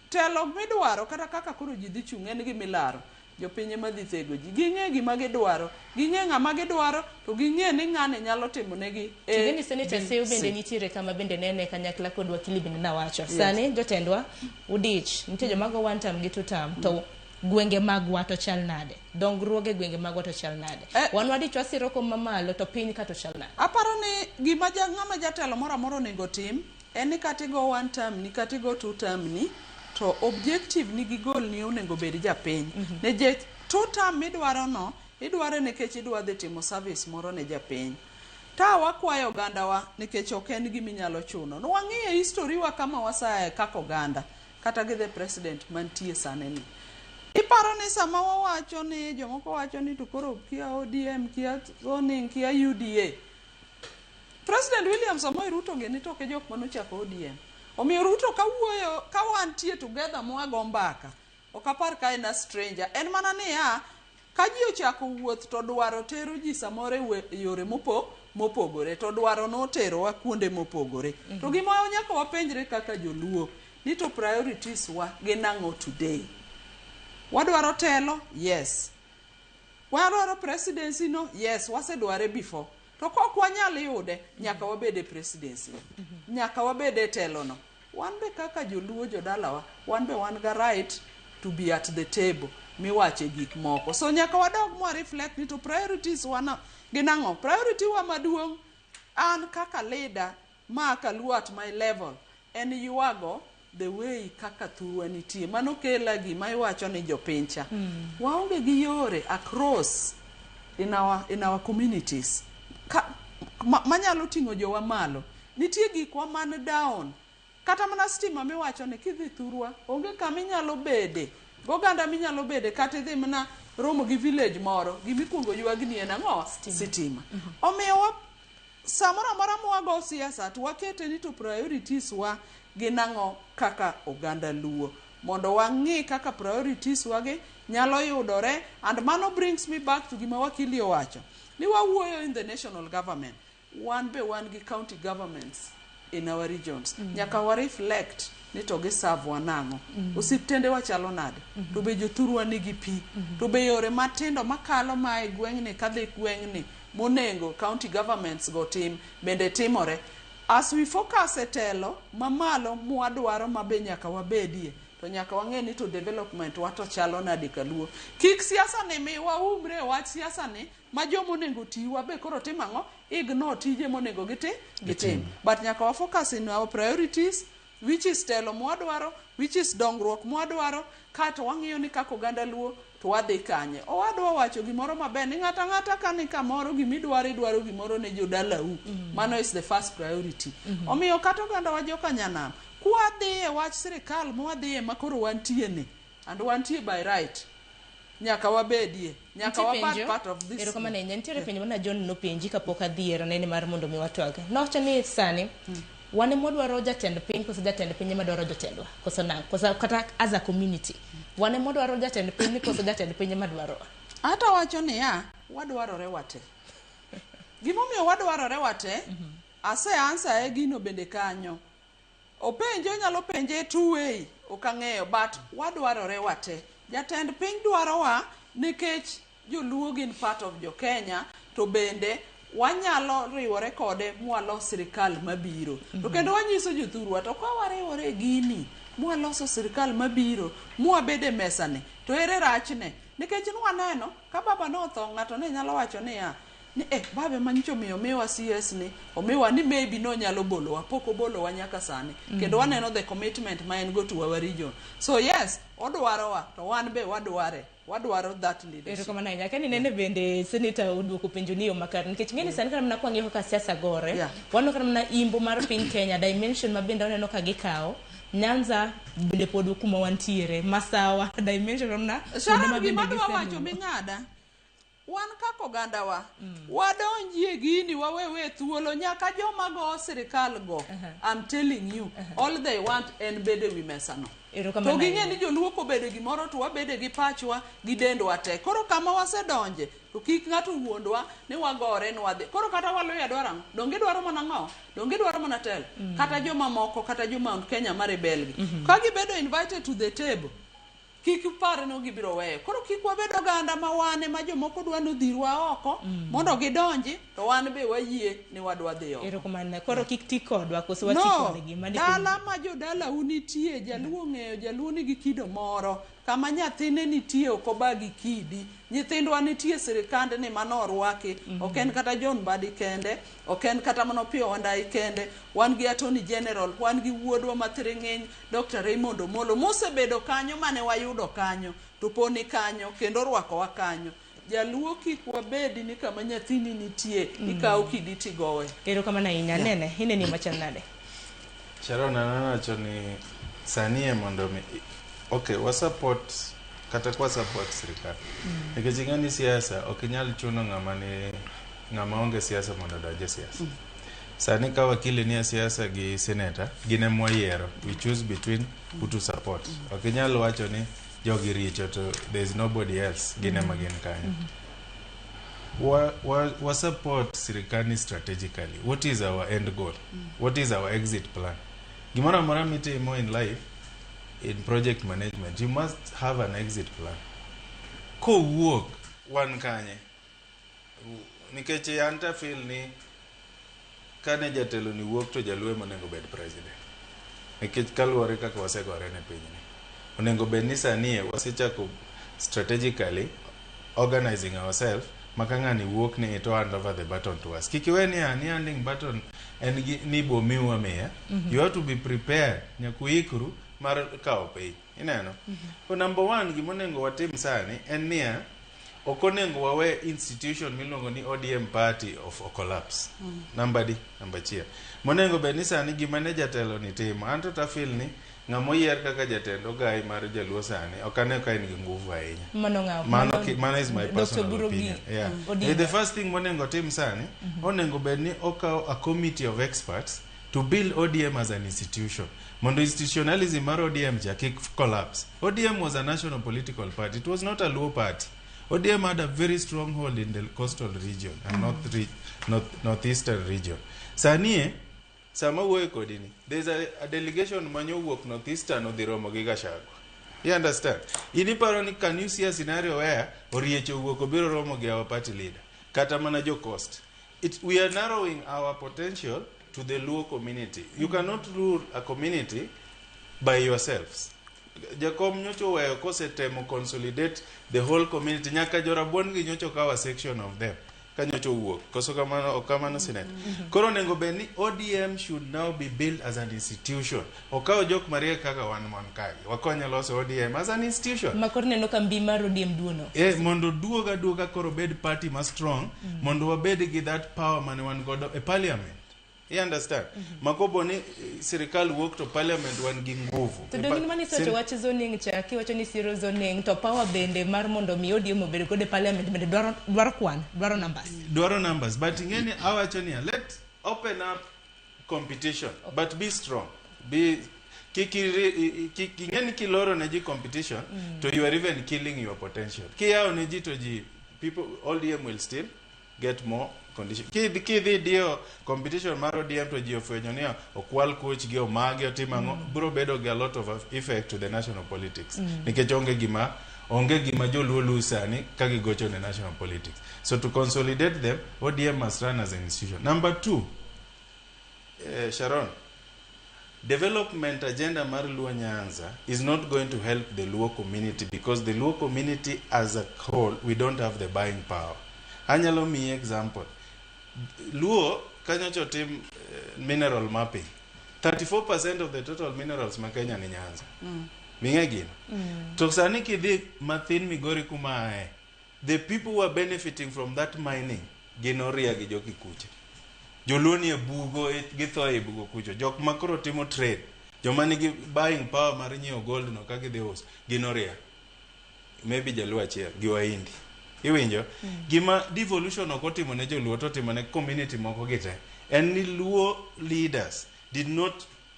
telo midwaro kata kaka koro ji dhi chung' en gimilaro. Jopiny ema dhi thego ji, ging'e gima gidwaro, ging'e ng'ama gidwaro, to ging'e ni ng'ane nyalo timo negi Tigeni Senator Sew bende nitiere kama bende nene kanyakla kod wakili bende nawacho. Sani jotendwa udich, nitie joma go one term gi two term, to gwenge magwa to chal nade? Dongruoge gwenge magwa to chal nade? Wan wadich wasiro kom mamalo to piny ka to chal nade? Aparo ni gima ng'ama jatelo moro amora onego tim en ni katigo one term ni katigo two term ni to objective ni gigol ni onego bed japiny. Ne je two term midwaro no, idware nikech idwa dhi timo service moro ne japiny. Ta wakwayo oganda wa nikech ok en gima inyalo chuno. No wang'ie history wa kama wasaye kaka oganda kata gi the president mantie sane ni. Iparo ni sama wawacho ni jomoko wacho ni to koro kia ODM, kia zoning, kia UDA. President William Samoei Ruto geni to ke jok manochako ODM. Omiyo Ruto kawuoyo ka wantie together mwago mbaka. Okapar ka en a stranger. En mana ni ka ji ochako wuoth to dwaro tero ji samore yore mopogore, to dwaro no tero wa kuonde mopogore. To gima nyaka wapenjre kaka joluo ni to priorities wa gin ang'o today. Wadwaro telo? Yes. Wadwaro presidency no? Yes, wasedware before. To kok wanyal yude, nyaka wabede presidency. Nyaka wabede telo no. Wan be kaka joluo jodalawa, wan be wan ga right to be at the table. Miwache gik moko. So nyaka wadog mwa reflect ni to priorities wana ginang'o. Priority wa maduong' an kaka leader ma kaluo at my level. En yuago the way kaka thuwa nitie. Mano kela gima iwacho ni jopincha. Waonge gi yore across in our communities. Manyalo ting'o jowa malo. Nitie gikwa man down. Kata mana stima miwacho ni kidhi thurwa, onge kama inyalo bede. Goganda minyalo bede kata idhi mana romo gi village moro, gimikwongo ywagni en ang'o? Stima. Omiyo samoro amora mwago siasa to wakete ni to priorities wa ginang'o kaka oganda luo. Mondo wang'i kaka priorities wage nyalo yudore, and mano brings me back to gima wakili owacho. Ni wawuoyo in the national government. One be one gi county governments in our regions. Nyaka wa reflect ni to gi serve wanang'o. Osiptende wachalo nade. To be jothurwa nigi pi. To be yore matindo makalo mae gweng'ni kadhi gweng'ni monengo county governments go tim bende timore. As we focus e telo mamalo mwadwaro mabe nyaka wabedie, to nyaka wang'e ni to development wato chalo nade kaluo. Kik siasa ni mi waumre wach siasa ni ma jomo nego tiwa be koro tim ang'o? Ignore tije monego gitim. But nyaka wa focus in our priorities, which is telo mwadwaro, which is dongruok mwadwaro, kato wang'iyo ni kako oganda luo to wadhi kanye. Owadwa wacho gimoro maber ni ng'ata kani kamoro idwaro gimoro ne jodalau. Mano is the first priority. Omiyo kata oganda wa joka nyanam, kuadhi e wach sirikal mwadhi ma koro wantie ni, and wantie by right. Nyaka wabedie, nyaka wabad part of this. Ero kama nene nitiere penjo mana John no penji kapok adhiera nene mar mondo mi watwage. Nowacho ni sani wane modwaro jatend piny koso jatend piny ema dwaro jotendwa koso nang koso kata as a community wane modwaro jatend piny koso jatend piny ema dwaro. Hata wacho ni wadwarore wate. Gimomiyo wadwarore wate, ase answer e gino bende kanyo. Openjo nyalo penje two way, okang'eyo, but wadwarore wate. Jatend piny dwarowa nikech joluo gin part of jo Kenya, to bende wanyalo riwore kode mwalo sirikal mabiro. To kendo wanyiso jothurwa to ka wariwore gini mwaloso sirikal mabiro, mwabede mesane, to ere rachne. Nikech nwaneno ka baba no otho, ng'ato ne nyalo wacho ni ni babe manyicho miwa CS ni omiwa ni maybe no nyalo bolowa, pok obolowa nyaka sani. Kendo waneno the commitment ma en go to our region. So yes, odwarowa to wan be wadwaro that leadership. Kama na nyaka ni nene bende senator udwoko penjo niyo makar nikech ngeni sani kana mnakwangi kaka siasa gore. Wano kana mna imbo mar piny Kenya dimension mabende waneno ka gikao. Nyanza bende pod kuma wantiere Masawa dimension mna Sharon gimadwa wacho ming'ada wan kako oganda wa wadonjie gini wawewe thuolo nyaka joma go sirikal go. I'm telling you all they want en bede wi mesano. To ging'e ni joluoko bede gimoro to wabede gi pachwa gi dendwa te. Koro kama wasedonje to kik ng'ato wuondwa ni wagore ni wadhi. Koro kata waloya dwarang donge dwaro mana ng'o donge dwaro mana tel kata joma moko kata jo Mount Kenya ma rebel gi ka gibedo invited to the table kik par no gibiro weyo. Koro kik wabed oganda ma wane ma jomoko dwa nodhirwa oko mondo gidonji to wan be wayie ni wadwa dhi oko. Erokamano. Koro kik ti kodwa koso wati kodgi mani dala ma jodala unitie jaluo ng'eyo jaluo nigi kido moro kama nyathine nitie oko bagi kidi nyithindwa nitie sirikande ni manorwaki oken kata John Badi kende oken kata mano Pio Wandai kende wan gi Attorney General wan gi wuodwa mathiring'eny Dr. Raymond Omolo mosebedo kanyo mane wayudo kanyo to poni kanyo kendo rwakowa kanyo. Jaluo kik wabedi ni kama nyathini nitie ikaw kidi tigowe. Erokamano ahinya nene ineni machal nade. Sharon anacho ni sanie mondo mi okay wa support kata kwa support serikali. Nikech ngani siasa okinyal chuno ng'ama onge siasa mondo donje siasa. Sani ka wakili ni siasa gi senator gine moyiero we choose between who to support. Okinyal wacho ni jogi richo to there is nobody else gine magin kanyo. Wa support serikali strategically. What is our end goal? What is our exit plan? Gimoro amora mitimo in life in project management you must have an exit plan. Ko wuok wan kanye nikech anta feel ni kane jatelo ni wuok to jaluo monengo bed president nikech kaluore kaka wasegore ne piny ni onengo bed ni sanie wasechako strategically organizing ourselves makangani wuok ni to hand over the baton to us. Kikiwe ni handing baton en ni bo miwa meya you have to be prepared nyakuikru mar kao pay ineno. So number 1 gimonengo watim sani en niya okonengo wawe institution miluongo ni ODM party of collapse. Number 2 monengo be ni sani gimane jatelo ni timo anto ta feel ni ngamo yer kaka jatendo gai mar jaluo sani okane ka en gi nguvu ahinya. Mano is my personal opinion. The first thing monengo tim sani onengo be ni okao a committee of experts to build ODM as an institution. Mondo institutionalism mar ODM kik collapse. ODM was a national political party. It was not a Luo party. ODM had a very strong hold in the coastal region and northeastern region. Sanie, sama wuoyo kodini, there's a delegation manyo wuok northeastern odhiromo gi Gachagua. You understand? Iniparo ni can you see a scenario where oriecho wuok obiro romo gi our party leader? Kata mana jo coast. We are narrowing our potential to the Luo community. You cannot rule a community by yourselves. Jakom nyocho weyo kose temo consolidate the whole community nyaka jorabon gi nyocho kawa section of them kanyocho wuok koso kamano senate. Koro nengo beni ODM should now be built as an institution. Okao jok marie kaka wan mon kai wakonya loso ODM as an institution. Makor neno kambi mar ODM duono. Mondo duoga koro bed party ma strong mondo wabed gi that power mane wan godo e parliament. You understand? Makobo ni serikali wuok to parliament wan gi nguvu. To dongi mani socho wacho zoning cha kiwacho ni zero zoning to power bende mar mondo mi ODM obed kode parliament bende dwaro numbers but ngeni awacho ni let open up competition but be strong. Be ngeni kiloro na ji competition to you are even killing your potential. Kiyao ne ji to ji people ODM will still get more condition. Kidhi dio competition mar ODM to ji ofwenyo ni okwal coach gi omage otimango bro bedo gi a lot of effect to the national politics. Nikech onge gima joluo lusani kagi gocho ne national politics. So to consolidate them, ODM must run as an institution. Number 2, Sharon, development agenda mar Luo Nyanza is not going to help the Luo community because the Luo community as a whole, we don't have the buying power. anyalo miyi example. Luo kanyocho tim mineral mapping. 34% of the total minerals ma Kenya ni Nyanza. Minge gino. To sani kidhi mathin Migori kuma ae, the people who are benefiting from that mining gino ria gi jo Kikuche. Joluo ni e bugo githo e bugo kucho. Jok makoro timo trade. Joma nigi buying power mar nyiewo gold no ka gidhi uso gino ria. Maybe jaluo achiel gi Waindi. Iwinjo? Gima devolution ok otimo ne joluo to timo ne community moko gite. And ni Luo leaders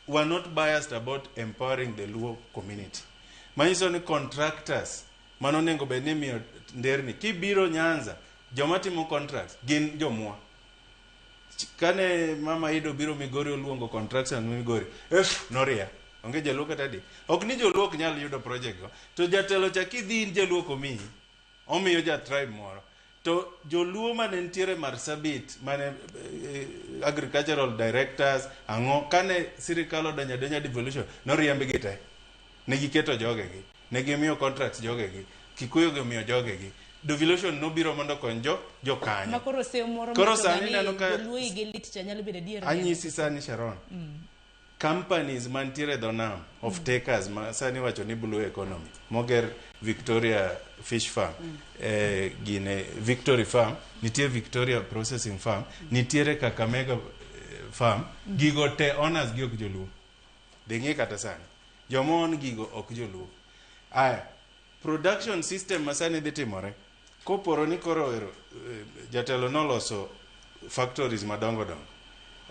were not biased about empowering the Luo community. Manyiso ni contractors manonengo bedni miyo nderni kibiro Nyanza joma timo contracts gin jomwa. Kane mama Ido biro Migori oluongo contracts and Migori noria onge jaluo kata di ok ni joluo ok nyal yudo project go to jatelo cha kidhi in jaluo komiyi omiyo ja tribe moro to joluo mane ntiere Marsabit mane agricultural directors ango kane sirikal odonyo devolution noriemb gi te ne giketo jogegi ne gimiyo contracts jogegi Kikuyu gimiyo jogegi devolution nobiro mondo kony jo kanyo makoro se moro koro sani neno ka joluo igelit cha nyalo bedo adier anyisi sani Sharon companies mantiere donam of takers ma sani wacho ni blue economy moger Victoria Fish Farm gine Victory Farm nitie Victoria Processing Farm nitiere Kakamega Farm gigo te owners gi ok joluo dengi kata sani jomon gigo ok joluo aya production system masani dhi timore koporo ni koro jatelo noloso factories madongo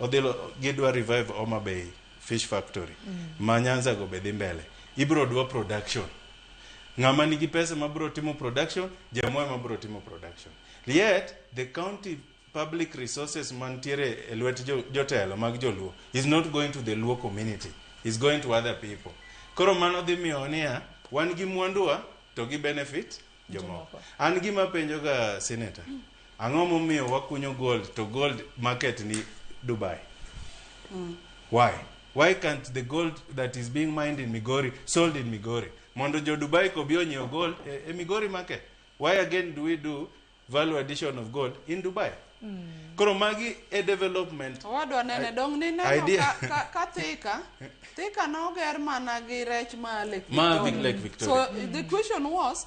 odhilo gidwa revive Homa Bay Fish Factory ma Nyanza go bedhi mbele ibro dwa production ngama nigi pesa mabro timo production jamoe mabro timo production yet the county public resources mantiere elwet jotelo mag joluo is not going to the Luo community, is going to other people. Koro mano dhi miyo niya wan gi mwandua to gi benefit jomoko. An gima penjo ga senator ang'o momiyo wakunyo gold to gold market ni Dubai? Why can't the gold that is being mined in Migori sold in Migori? Mondo jo Dubai ko bio nyiewo gold e Migori market. Why again do we do value addition of gold in Dubai? Koro magi e development. Wadwa nene dong ni neno ka Thika noger mana gi rech ma Lake Victoria. So the question was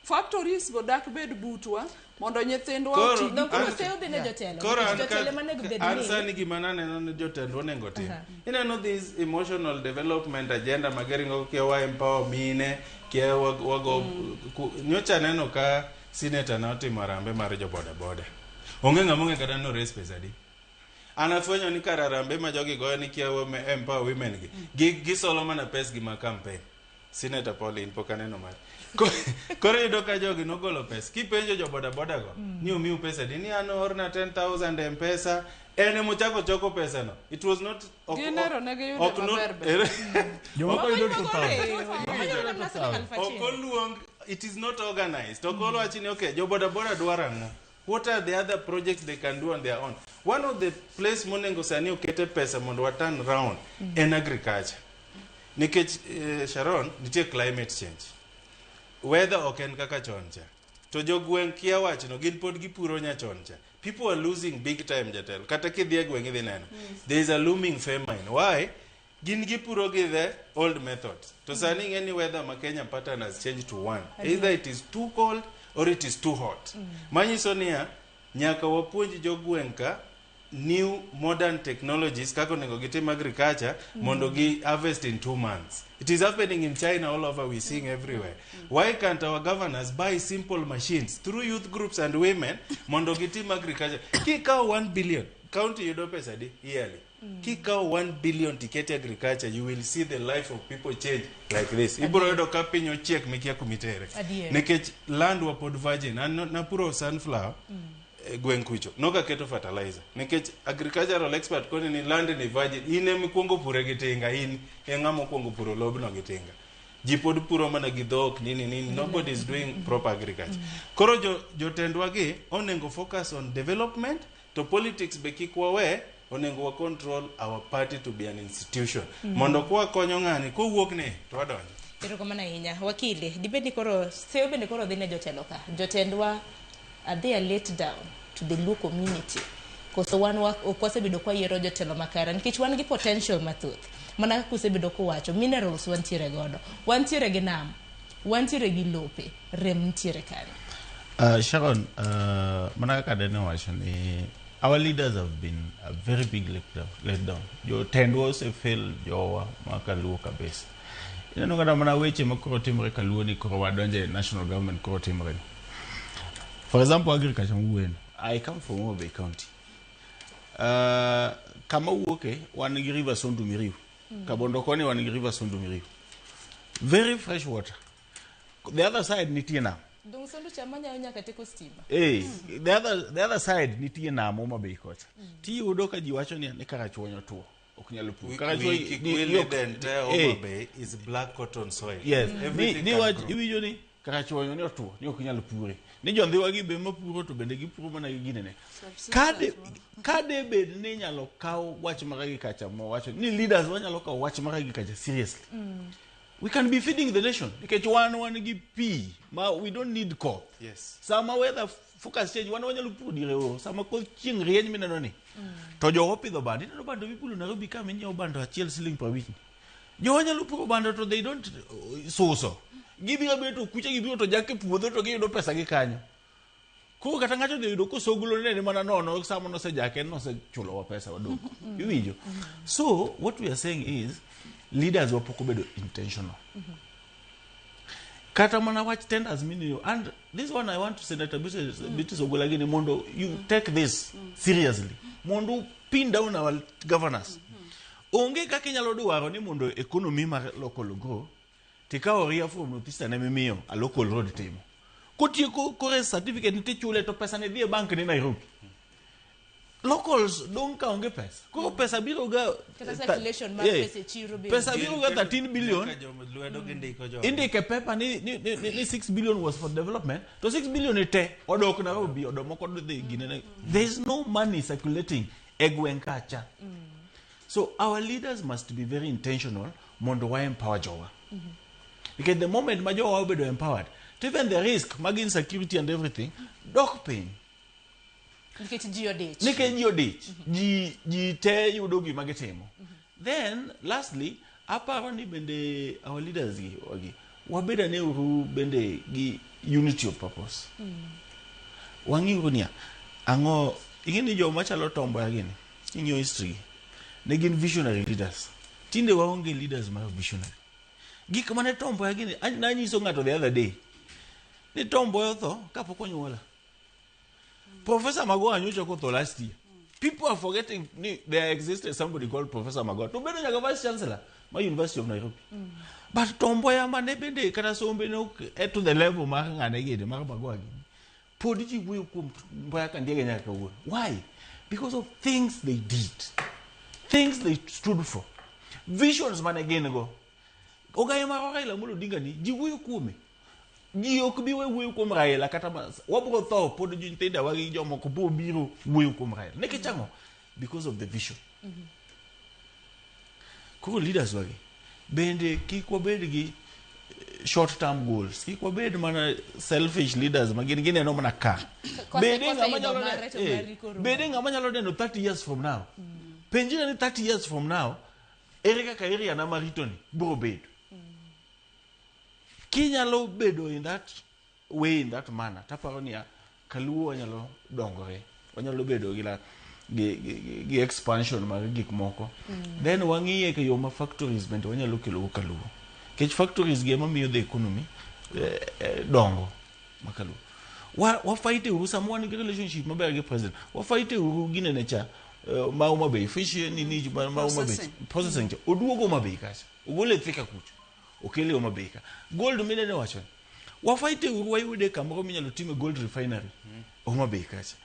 factories go dak bed butwa mondo nyithindwa oti koro seo dine jotelo jotelo manego bed ni ansani gima neno ne jotelo onego tim. You this emotional development agenda mageringo kiwa empower mine kiwa wago nyocha neno ka senator na otimo rambe mar jo boda onge ng'amonge kata no raise pesa di anafwenyo ni kararambe ma jogi goyo ni kiwa empower women gi solo mana pes gi ma campaign Senator Pauline pokaneno mari kore yudo ka jogi nogolo pesa kipenjo jo boda go ni umiu pesa di ni ano orna 10,000 mpesa ene mochako choko pesa no it was not dinero ne gi yudo maberbe jomoko yudo 2,000 it is not organized okolo achini okay jo boda dwara ngo. What are the other projects they can do on their own? One of the place monengo sani okete pesa mondo watan round in agriculture. Nikech Sharon nitie climate change. Weather oken kaka choncha. To jogwen kia wachno gin pod gipuro nya choncha. People are losing big time jatel. Kata kidhi egwen idhi neno. There is a looming famine. Why? Gin gipuro gi the old methods. To sani any weather ma Kenya pattern has changed to one. Either it is too cold or it is too hot. Manyiso niya nyaka wapuonj jogwen ka new modern technologies kako nego gitim agriculture mondo gi harvest in 2 months. It is happening in China all over, we seeing everywhere. Why can't our governors buy simple machines through youth groups and women mondo gitim agriculture? Kikao 1 billion county yudo pesa di yearly. Kikao 1 billion tiketi agriculture, you will see the life of people change like this. Ibro yudo ka piny ochiek mikia kumitere. Nekech land wa pod virgin na puro sunflower gweng kucho noga keto fertilizer nikech agricultural expert koni ni land ni virgin ine mikuongo pure gi tinga in engamo kuongo puro lobno gi tinga ji pod puro mana gi dhok nini nobody is doing proper agriculture. Koro jotendwa gi onengo focus on development to politics be kikwawe onengo wa control our party to be an institution mondo kwa konyo ng'ani ko wuok ne to wadonjo. Pero kama na inya wakili dibedi koro seo bende koro dhine jotelo ka jotendwa they a let down to the Luo community. Koso wan kwasebedo kwa yiero jotelo makare nikech wan gi potential mathoth. Mana kusebedo kuwacho minerals wantiere godo. Wantiere gi nam, wantiere gi lope, rem ntiere kare. Sharon, mana kaka dene wacho ni our leaders have been a very big let down. Jo tendwa osefel jowa makaluo kabisa. Ineno kata mana weche makoro timore kaluo ni koro wadonje national government koro timore. For example, agriculture mwen. I come from Homa Bay County. Kama uoke wan gi river Sondu Miriu. Kabondo Koni wan gi river Sondu Miriu. Very fresh water. The other side nitie nam. Dong Sondu chamanya nyaka teko stima. The other side nitie nam Homa Bay kocha. Ti yudo ka jiwacho ni Karachuonyo tuo. Okunyalo pur. Karachuonyo the entire Homa Bay is black cotton soil. Yes. Ni iwijo ni Karachuonyo ni otuo, ni okunyalo pure. Ni jondhiwa gi be mapuro to bende gipuro mana gi ginene. Kade bed ni nyalo kawo wach maragi kacha mo wacho ni leaders wanyalo kawo wach maragi kacha seriously. We can be feeding the nation. Nikech wan gi pi ma we don't need coal. Yes. Sama weather focus change wan wanyalo puro dire oro. Sama ko chieng' rieny mineno ni. To jogo pidho bando. Ineno bando mipulo Nairobi ka minyiewo bando achiel siling 50. Jo wanyalo puro bando to they don't so. Gibiro beto kucha gibiro to jake puodho to giyudo pesa gi kanyo. Ko kata ngacho de yudo ko sogulo ne mana nono samo no se jake no se chulo wa pesa wadogo. Iwinjo. So what we are saying is leaders wapoko bedo intentional. Kata mana watch tenders mini and this one I want to Senator Biti Sogolagini Mondo, you take this seriously. Mondo pin down our governors. Onge ka Kenya lodo waro ni mondo economy ma local grow. Tika oria from notista na mimio a local road table. Koti kore certificate nite chule to pesa ne die bank ni Nairobi. Locals don't ka onge pesa. Ko pesa biro ga circulation ma pesa chiro bi. Pesa biro ga 13 billion. Indi ke pepa ni 6 billion was for development. To 6 billion ite odok na Nairobi odomoko do the Guinea. There is no money circulating egwenkacha. So our leaders must be very intentional mondo wa empower jowa. Because the moment Majowa will be empowered, to even the risk, magin security and everything, dog pain. Nike geodate. Ji te yudogi magetemo. Then, lastly, apparently bende our leaders wabeda ne uru bende gi unity of purpose. Wangi urunia, ango, ingini jo machalo tombo agini, in your history, negin visionary leaders. Tinde waonge leaders ma visionary. Gik mane tombo agini na nyiso ngato the other day ni tombo yotho kapoko nyuola. Professor Magoha nyocha ko last year. People are forgetting there existed somebody called Professor Magoha to bedo nyaga vice chancellor my University of Nairobi. But tombo ya mane bende kata sombe no to the level ma ngane gede ma Magoha gini podiji buyo ko mboya ka ndege nyaka wo. Why? Because of things they did, things they stood for, visions man again go. Ogaye ma Raila mulo dinga ni jiwuyo kume ji okbiwe wuyo kum Raila kata wabro tho pod ji ntenda wagi jomo ko bo biro wuyo kum Raila neki chango because of the vision. Ko leaders wagi bende kikwa bed gi short term goals kikwa bed mana selfish leaders magin gine no mana ka bende ngamanyalo no 30 years from now penjina ni 30 years from now erika ka area na maritoni bro bed kinyalo bedo in that way, in that manner. Taparonia kaluo wanyalo dongore. Wanyalo bedo gi expansion mar gik moko. Then wangiye ke yo ma factories bende wanyalo kelo kaluo. Kech factories ge ma miyo the economy dongo makaluo. Wa fight uru someone ge relationship maber ge president. Wa fight uru ginene cha Homa Bay fish ni Homa Bay processing. Oduogo Homa Bay kacha. Ogole thika kucho. Okele Homa Bay ka gold minene wacho wa fight urwa yude kamoro minyalo time gold refinery Homa Bay kacha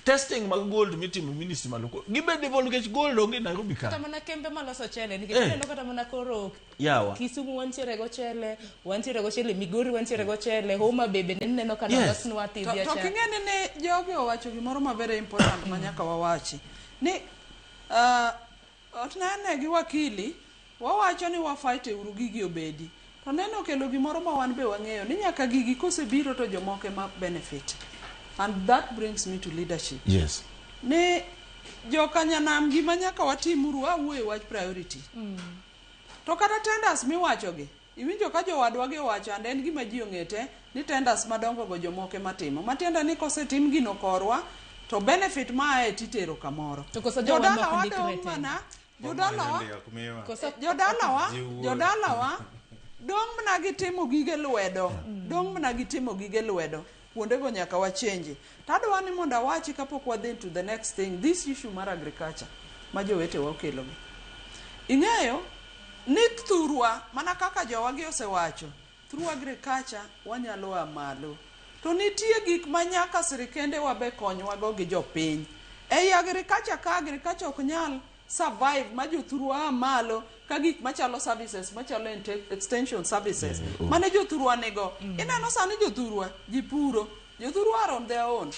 testing mag gold mitimo ministry maloko gibe develop ke gold onge Nairobi ka tamana kembe maloso chele nikech no kata mana koro yawa Kisumu wantiere go chele Migori wantiere go chele Homa Bay bende neno kana losnwa tibia cha to kingene ne jogi owacho gimoro ma very important manyaka wawachi ni otnane gi wakili wawacho ni wa fight uru gigi obedi to neno kelo gimoro ma wan be wang'eyo ni nyaka gigi kosebiro to jomoke ma benefit And that brings me to leadership. Yes. Ne joka nyanam gima nyaka watimuru awuoyo wach priority. To kata tenders miwachogi, iwinjo ka jowadwa gi wacho and en gima ji ong'ete ni tenders madongo go jomoke matimo. Matiende ni kosetim gino korwa to benefit mae titero kamoro. Jodala wadong mana jodalawa dong mana gitimo gige lwedo. Dong mana gitimo gige lwedo. Kuondego nyaka wachenji. Tadwa ni mondo awachi kapok wadhi to the next thing, this issue mar agriculture ma jowetewa okelogi. Ing'eyo ni thurwa mana kaka jowagi osewacho, through agriculture wanyalo amalo. To nitie gik ma nyaka sirikende wabe konywago gi jopiny. Ei agriculture ka agriculture ok nyal survive ma jothurwa amalo ka gik machalo services, machalo extension services. Mane jothurwa nego. Ineno sani jothurwa, jipuro. Jothurwa are on their own.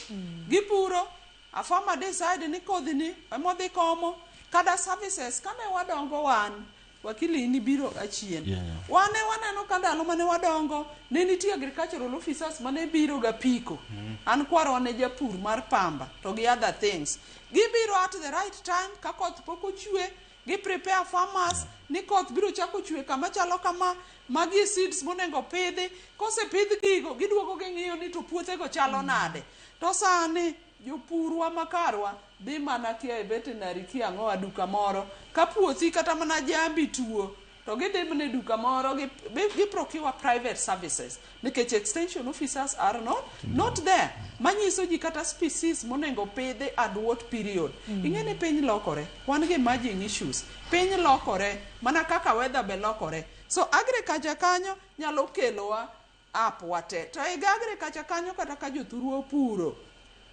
Gipuro, a farmer decide ni kodhi ni, emodhi komo, kada services, kane wadongo wan, wakili ni biro achien. Waneno kandalo mane wadongo, ne nitie agricultural officers mane biro ga piko. An kwaro wane japur mar pamba, to gi other things. Gibiro at the right time, ka koth pok ochwe, gi prepare farmers, ni koth biro chako chwe kama chalo kama, magi seeds monengo pidhi, kose pidh gigo, giduogo ging'iyo ni to puothego chalo nade. To sani, jopurwa makarwa, dhi mana kia e veterinary kia ng'oa duka moro, ka puothi kata mana jambi tuo, to gidhi mana duka moro, gi procure private services, nikech extension officers are not there. Manyiso ji kata species monengo pidhi at what period. Ing'eni piny lokore, wan gi emerging issues. Piny lokore, mana kaka weather be lokore. So agriculture kanyo nyalo kelowa up wate. To ega agriculture kanyo kata ka jothurwa opuro,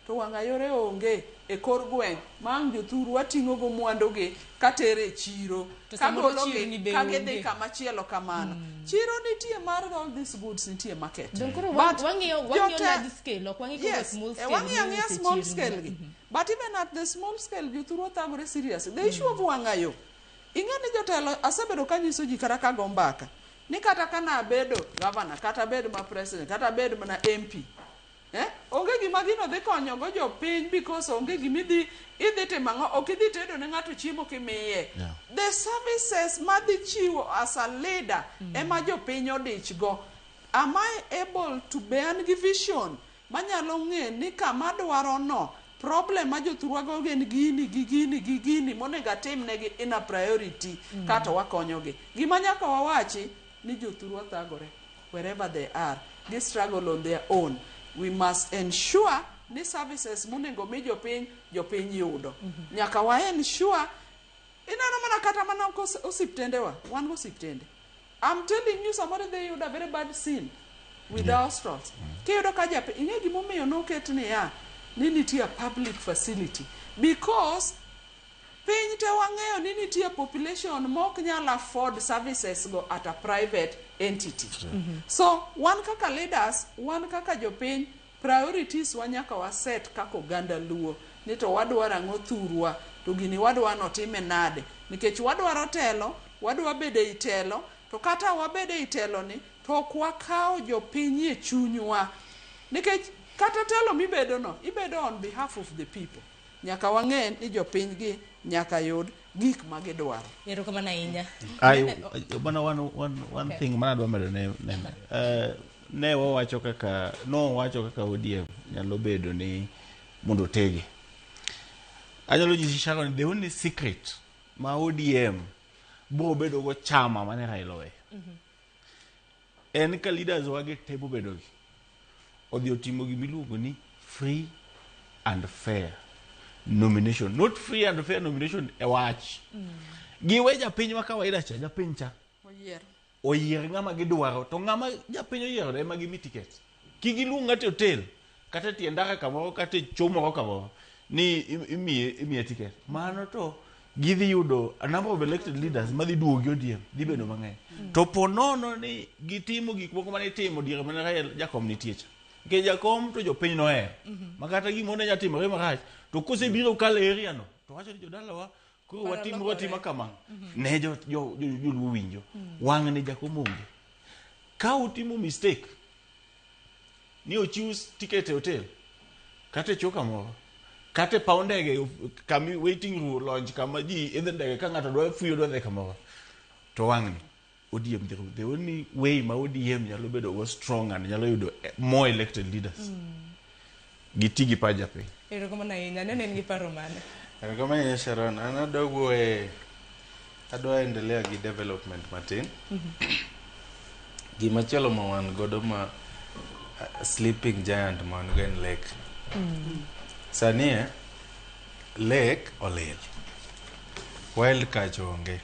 to wang'a yore onge e kor gweng' mang jothurwa ting'o go mwandogi katere e chiro, kagologi kagidhi kamachielo kamano. Chiro nitie mar all these goods, nitie market. Wang'iyo large scale, ok wang'iyo small scale. Wang'iyo small scale gi. But even at the small scale, jothurwa thagore seriously. The issue of wang'ayo. Ing'eni jotelo asebedo kanyiso ji kata ka gombaka. Ni kata kana bedo governor, kata bedo ma president, kata bedo mana MP. Onge gima gino dhi konyo go jopiny because onge gimidhi idhi timang'o, ok idhi tedo ne ng'ato chiemo kimiye. The services madhi chiwo as a leader ema jopiny odich go. Am I able to bear gi vision manyalo ng'e ni kama dwaro no problem ma jothurwa go gen gini monego atim negi in a priority kata wakonyogi. Gima nyaka wawachi ni jothurwa thagore wherever they are, they struggle on their own. We must ensure ni services monego mi jopiny yudo. Nyaka wa ensure inano mana kata mana osiptendewa, wan go osiptende. I'm telling you, somebody they would have very bad scene with the hospitals. Kiyudo ka jape, ing'e gimomiyo noket ni ya ni nitie public facility because piny te wang'eyo ni nitie population mok nyal afford services go at a private entity. So wan kaka leaders, wan kaka jopiny, priorities wanyaka wa set kako oganda luo ni to wadwaro ang'o thurwa, to gini wadwaro time nade, nikech wadwaro telo, wadwa bede itelo, to kata wabede itelo ni to ok wakawo jopiny e chunywa, nikech kata telo mibedo no ibedo on behalf of the people. Nyaka wang'e ni jopiny gi nyaka yud gik ma gidwaro. Ero kama na inya. Bana one thing mana dwa medo ne wacho kaka ODM nyalo bedo ni mondo tege. Anyalo jisishako ni the only secret ma ODM bo bedo go chama mane Raila we. En ka leaders wage tebo bedo gi. Odhi otimo gi miluongo ni free and fair nomination. Not free and fair nomination e wach. Giwe japiny ma kawaida cha, japiny cha oyier ng'ama gidwaro, to ng'ama japiny oyiero ema gimi ticket. Kigiluong ng'ato hotel kata tiendaka kamoro kata chomo kamoro ni imiye ticket. Mano to gidhi yudo a number of elected leaders madhi duogi ODM dhi bedo mang'eny. To ponono ni gitimo gik moko mane timo diere mane Raila jakom nitie cha. Ke jakom to jopiny no makata gimo ne nyatimore marach to kosebiro kale area no to wacho ni jodalawa ko watimo kama ne jo winjo wang' ne jakom onge. Ka utimo mistake ni o choose ticket e hotel kate choka moro kate paw ndege kami waiting room launch kama ji idhe ndege ka ng'ato dwa fuyo dwa dhe kamoro to wang'ni ODM the only way ma ODM nyalo bedo go strong and nyalo yudo more elected leaders giti gi paja pe erokamano ahinya nene en gi paro mane erokamano Sharon an adwa endelea gi development matin gimachielo ma wan godo ma sleeping giant ma wan go en lake sani lake olil wild catch onge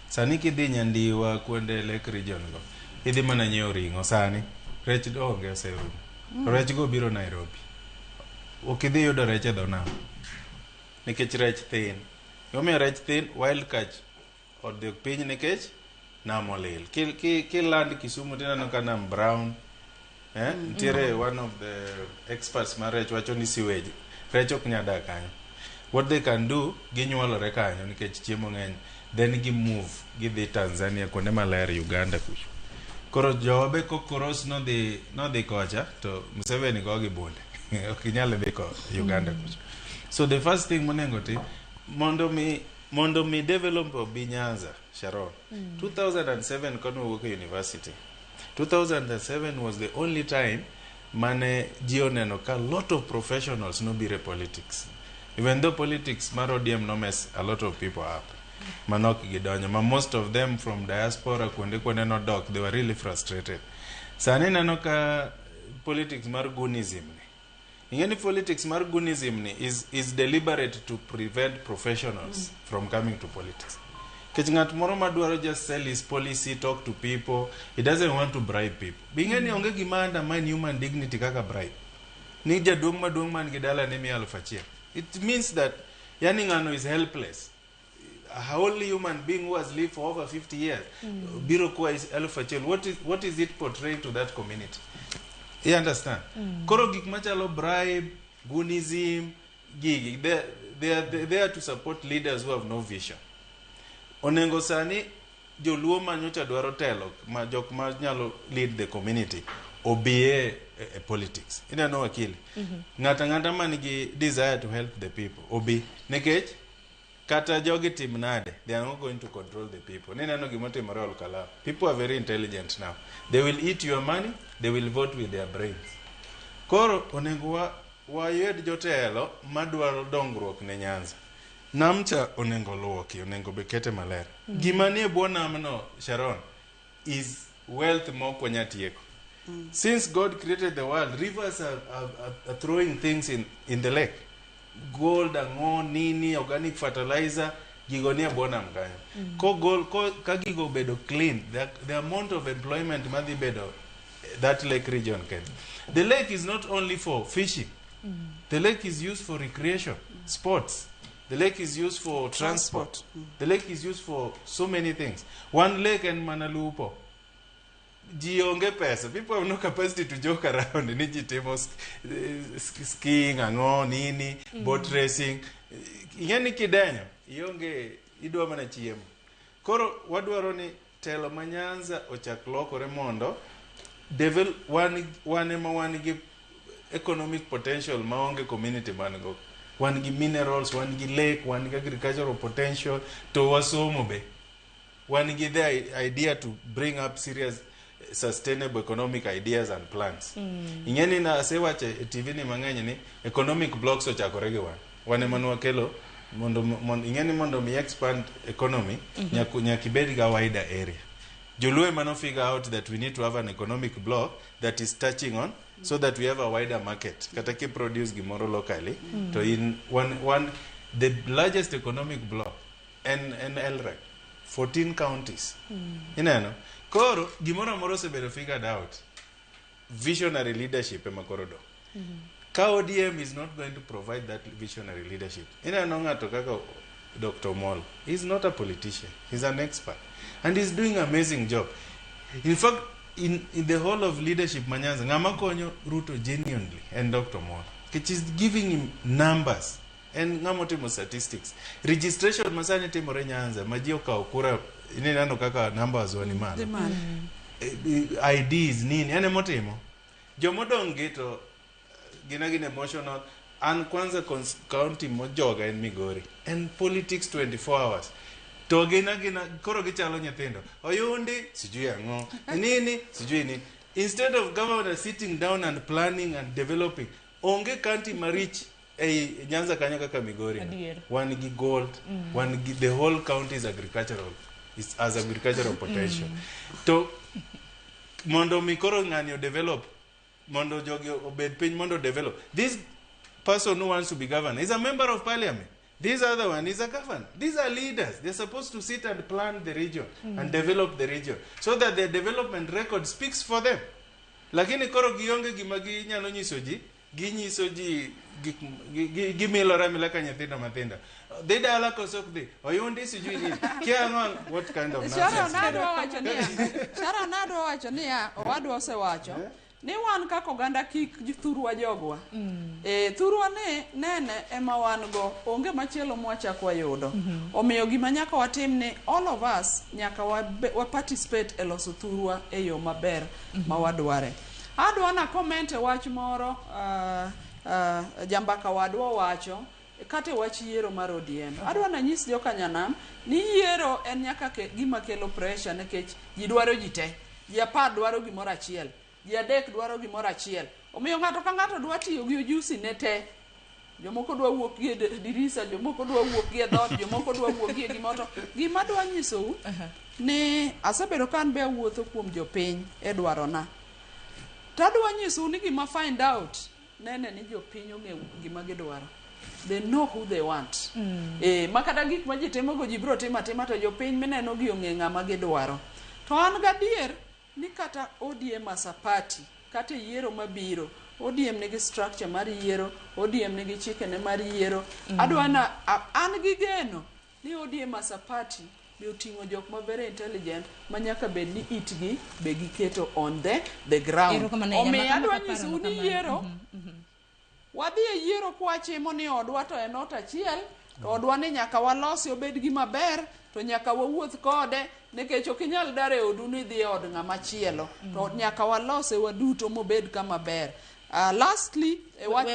sani kidhi Nyandiwa kuonde lake region go idhi mana nyiewo ring'o sani rech onge oserumo rech go biro Nairobi okidhi yudo rech e dho nam nikech rech thin yomiyo rech thin wild catch odhi piny nikech nam olil kiland Kisumu tineno ka nam brown ntiere one of the experts mar rech wacho ni sewage rech ok nyada kanyo what they can do ginyuolore kanyo nikech chiemo ng'eny then gi move gidhi Tanzania kuonde maler Uganda kucho koro jobe kokoros nodhi kocha to Museveni go gi bunde ok nyal dhi ko Uganda kucho so the first thing monengo ti mondo mi develop obi Nyanza Sharon 2007 kono wuok university 2007 was the only time mane ji oneno ka lot of professionals no bire politics even though politics mar ODM no mess a lot of people up manok gidonyo ma most of them from diaspora kuonde no dok they were really frustrated sani neno ka politics mar gunism ni ingeni politics mar gunism ni is deliberate to prevent professionals from coming to politics kech ngat moro madwaro just sell his policy talk to people he doesn't want to bribe people bingeni onge gimanda man human dignity kaka bribe ni jaduong man gidala ne 1,000 it means that yani ngano is helpless a whole human being who has lived for over 50 years biro kwa is 1,000 what is it portraying to that community you understand koro gik machalo bribe gunism gigi they are there to support leaders who have no vision onengo sani joluo manyocha dwaro telo ma jok ma nyalo lead the community obie politics ineno wakili ngata man gi desire to help the people obi nekech kata jogi tim nade they are not going to control the people nineno gimotimore Olkalau people are very intelligent now they will eat your money they will vote with their brains koro onengo wayed jotelo madwaro dongruok ne Nyanza namcha onengo luoki onengo bekete maler gimanie bwo namno Sharon is wealth moko nyatieko since God created the world rivers are throwing things in the lake gold ango nini organic fertilizer gigonia bwo nam kanyo ko gigo bedo clean the amount of employment madhi bedo that lake region can the lake is not only for fishing the lake is used for recreation sports the lake is used for transport. The lake is used for so many things. One lake in Manalupo, jionge pesa. People have no capacity to joke around. Nijitemo skiing, ango, nini, boat racing. Yeni kidenyo, ionge idwa mana chiemo. Koro wadwaro ni telo ma Nyanza ochak lokore mondo one gi economic potential maonge community mango. One gi minerals, one gi lake, one gi agricultural potential to wasomo be. One gi the idea to bring up serious sustainable economic ideas and plans. Ingeni na sewache TV ni mang'eny ni economic blocks ochakore gi wan manwa kelo ingeni mondo mi expand economy nyakibedi ga wider area. Jolue mano figure out that we need to have an economic block that is touching on so that we have a wider market kataki produce gimoro locally to in one the largest economic block and LREC 14 counties ineno koro gimoro moro se bedo figured out visionary leadership e makorodo ka ODM is not going to provide that visionary leadership ineno ngato kaka Dr. Molo he's not a politician he's an expert and he's doing an amazing job in fact in the whole of leadership Manyanza ngama konyo Ruto genuinely and Dr. Molo which is giving him numbers and ngamo timo statistics registration masani timore Nyanza majio ka okura ineno kaka numbers wani mana IDs nini ene motimo jomodongi to gin emotional. An kwanza county mojoga en Migori. And politics 24 hours. To gina koro gichalo nyithindo. Oyundi, sijui ang'o. Nini, sijui ni. Instead of government sitting down and planning and developing, onge county marich Nyanza Kanya kaka Migori. One gi gold, the whole county is agricultural. It has agricultural potential. To mondo mikoro ng'anyo develop, mondo jogi obed piny mondo develop. This person who wants to be governor is a member of parliament. This other one is a governor. These are leaders. They're supposed to sit and plan the region and develop the region so that the development record speaks for them. Lakini koro gionge gimagi nyalo nyiso ji, ginyiso ji gimilora milaka nyithindo mathindo. They dala kosok di. Oyundi sijui nini. Kia ngon, what kind of nonsense? Shara nado wacho niya, owadwa osewacho. Ni wan kako ganda kik thurwa jogwa. Thurwa nene ema wan go onge machielo mwachakwa yudo. Omiyo gima nyaka watim ni all of us nyaka wa participate e loso thurwa e yo maber mawadware. Adwa na comment wach moro jambaka wadwa wacho kate wach yiero mar ODM. Adwa na nyis joka Nyanam ni yiero en nyaka gima kelo pressure nikech ji dwaro ji te. Ji apar dwaro gimoro achiel. Ji adek dwaro gimoro achiel. Omiyo ng'ato ka ng'ato dwa tiyo gi ojusi ne te. Jomoko dwa wuok gi dirisa, jomoko dwa wuok gi dhot, jomoko dwa wuok gi gimoto. Gima dwa nyisou ni asebedo kan be wuotho kuom jopiny e dwarona. Tadwa nyisou ni gima find out nene ni jopiny ong'e gima gidwaro. They know who they want. Makata gik ma ji timo go ji biro timo atima to jopiny mineno gi ong'e ng'ama gidwaro. To an gadier ni kata ODM as a party, kata yiero mabiro, ODM nigi structure mar yiero, ODM nigi chikene mar yiero. Adwana an gi geno ni ODM as a party be oting'o jok ma very intelligent ma nyaka bed ni itgi be giketo on the ground. Omiyo adwa nyisou ni yiero wadhi e yiero kwachimo ni odwa to en ot achiel, to odwa ni nyaka walosi obed gi maber, to nyaka wawuoth kode nikech ok inyal dar e odu ni dhi e od ng'ama chielo, to nyaka walose waduto mobed kama ber. Lastly, e wach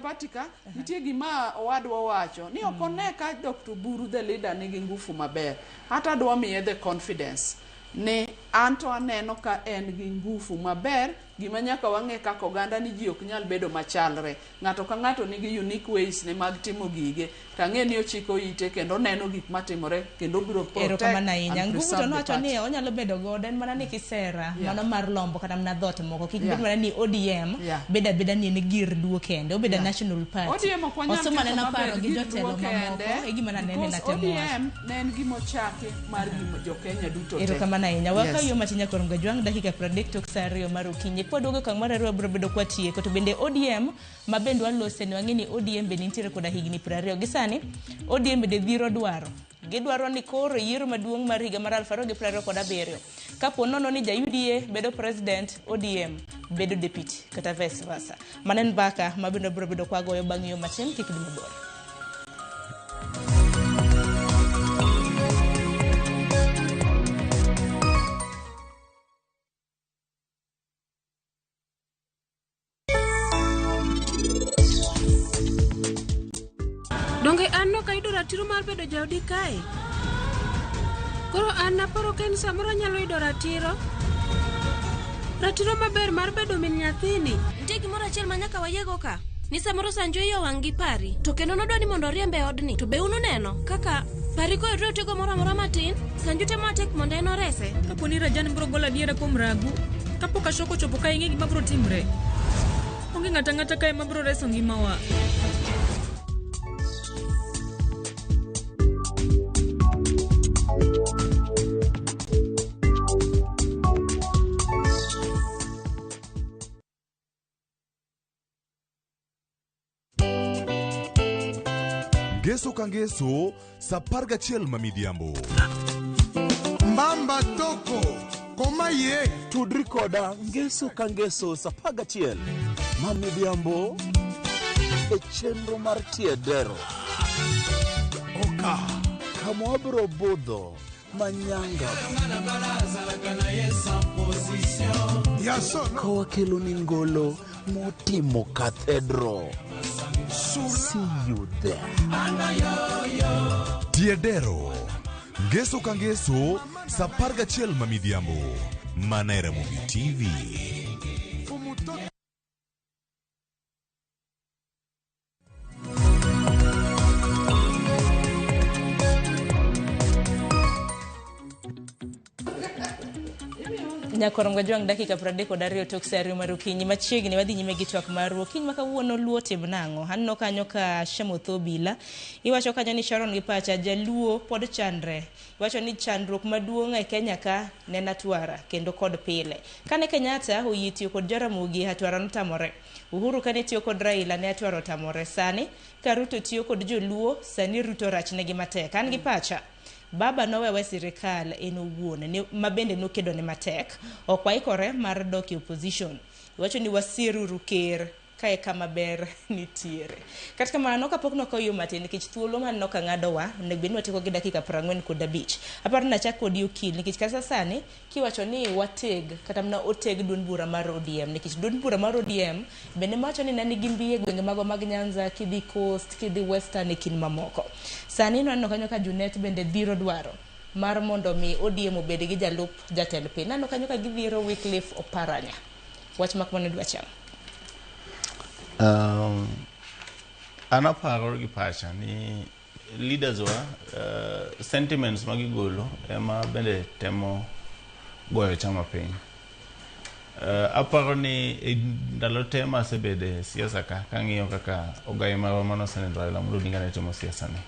patika, nitie gima owadwa wacho ni ok one ka Dr. Buru the leader nigi ngufu maber. Hata dwa miye the confidence ni anto aneno ka en gi ngufu maber. Gima nyaka wang'e kaka oganda ni ji ok nyal bedo machalre. Ng'ato ka ng'ato nigi unique ways ne mag timo gige. Tang'e ni ochiko ite kendo neno gik matimore kendo biro protect and preserve the party. Ni onyalo bedo godo en mana ni kisera mano mar lombo kata mna dhot moko kik bed mana ni ODM beda ni en gir duo kende obeda national party. ODM ok wanyal timo mana paro gi jotelo mamoko e gima nene na temo. ODM ne en gimo chake mar gimo jo Kenya duto te. Erokamano ahinya. Waka yo matinya koronga jwang dakika 30 tok saa 2 mar okinyi. Pod ogo kang' mar 2 biro bedo kwa tieko to bende ODM mabendo walose ni wang'eni ODM be nitiere koda higni 20 gi sani. ODM bende dhiro dwaro. Gidwaro ni koro yiero maduong' mar higa mar 2027 kapo nono ni ja UDA bedo president, ODM bedo deputy kata vice versa. Manen baka mabendo biro bedo kwa goyo bang' yo matin kik dhi mabor. Donge anno ka idora tiro mar bedo jaodi kae. Koro anna paro ken samoro nyalo idora tiro. Ratiro maber mar bedo min nyathini. Ntie gimoro achiel manyaka wayego ka. Ni samoro Sanjo iyo wang' gi pari. To kendo nodwa ni mondo riembe odni. To be unu neno kaka pari ko idro tigo moro amora matin. Sanjo temo matek mondo en orese. Kapo ni Rajan biro gola diera kuom Ragu. Kapo ka Shoko chopo ka ing'e gima biro timre. Onge ng'ata ng'ata kae ma biro reso ngimawa. Ngeso ka ngeso, saparga chiel mamidhiambo. Mbamba toko, koma ye. Tudri koda ngeso ka ngeso, saparga chiel mamidhiambo e chenro mar tiedero. Oka. Kama wabro budho manyanga. Yasono. Kawa kelo ni ngolo motimo Cathedral. See you there. Tiedero. Ngeso ka ngeso, sa 11 mamidhiambo. Mana e Ramogi TV. Nyakorongo jwang dakika 32 tok sari mar okinyi machiegni wadhi nyime gi twak mar okinyi ma kawuono luo tim nango hanno kanyo ka Shamotho Obila iwacho kanyo ni Sharon gi pacha jaluo pod chandre iwacho ni chandruok maduong' e Kenya ka nena twara kendo kod pile kane Kenyatta oyitiyo kod Jaramogi atwara notamore Uhuru kane tiyo kod Raila ne atwaro tamore sani ka Ruto tiyo kod joluo sani Ruto rachnegi matek an gi pacha Baba nowewe sirikal en owuon mabende nokedo ne matek okwaikore mar dok opposition wacho ni wasiru ker kae kama ber nitiere katika mano kapok nokoyo matin nikech thuolo man noka ngadowa nego bedni watiko gi dakika 45 aparo na chako di okil nikech kasa sani kiwacho ni wateg kata mna oteg duond bura mar ODM nikech duond bura mar ODM bende macho ni nani gimbie gwenge mago mag Nyanza kidhi coast kidhi western kin mamoko sani no kanyo ka Junet bende biro dwaro mar mondo mi ODM obed gi jalup jatend piny nano kanyo ka gidhiro Wycliffe Oparanya wach makmane dwa cham anaparo gi pacha ni leaders wa sentiments magigolo ema bende temo goyo chama piny aparo ni ndalo tema sebede siasa ka ng'iyo kaka ogai marwa mano Senator Raila Amolo Odinga ne temo siasa ni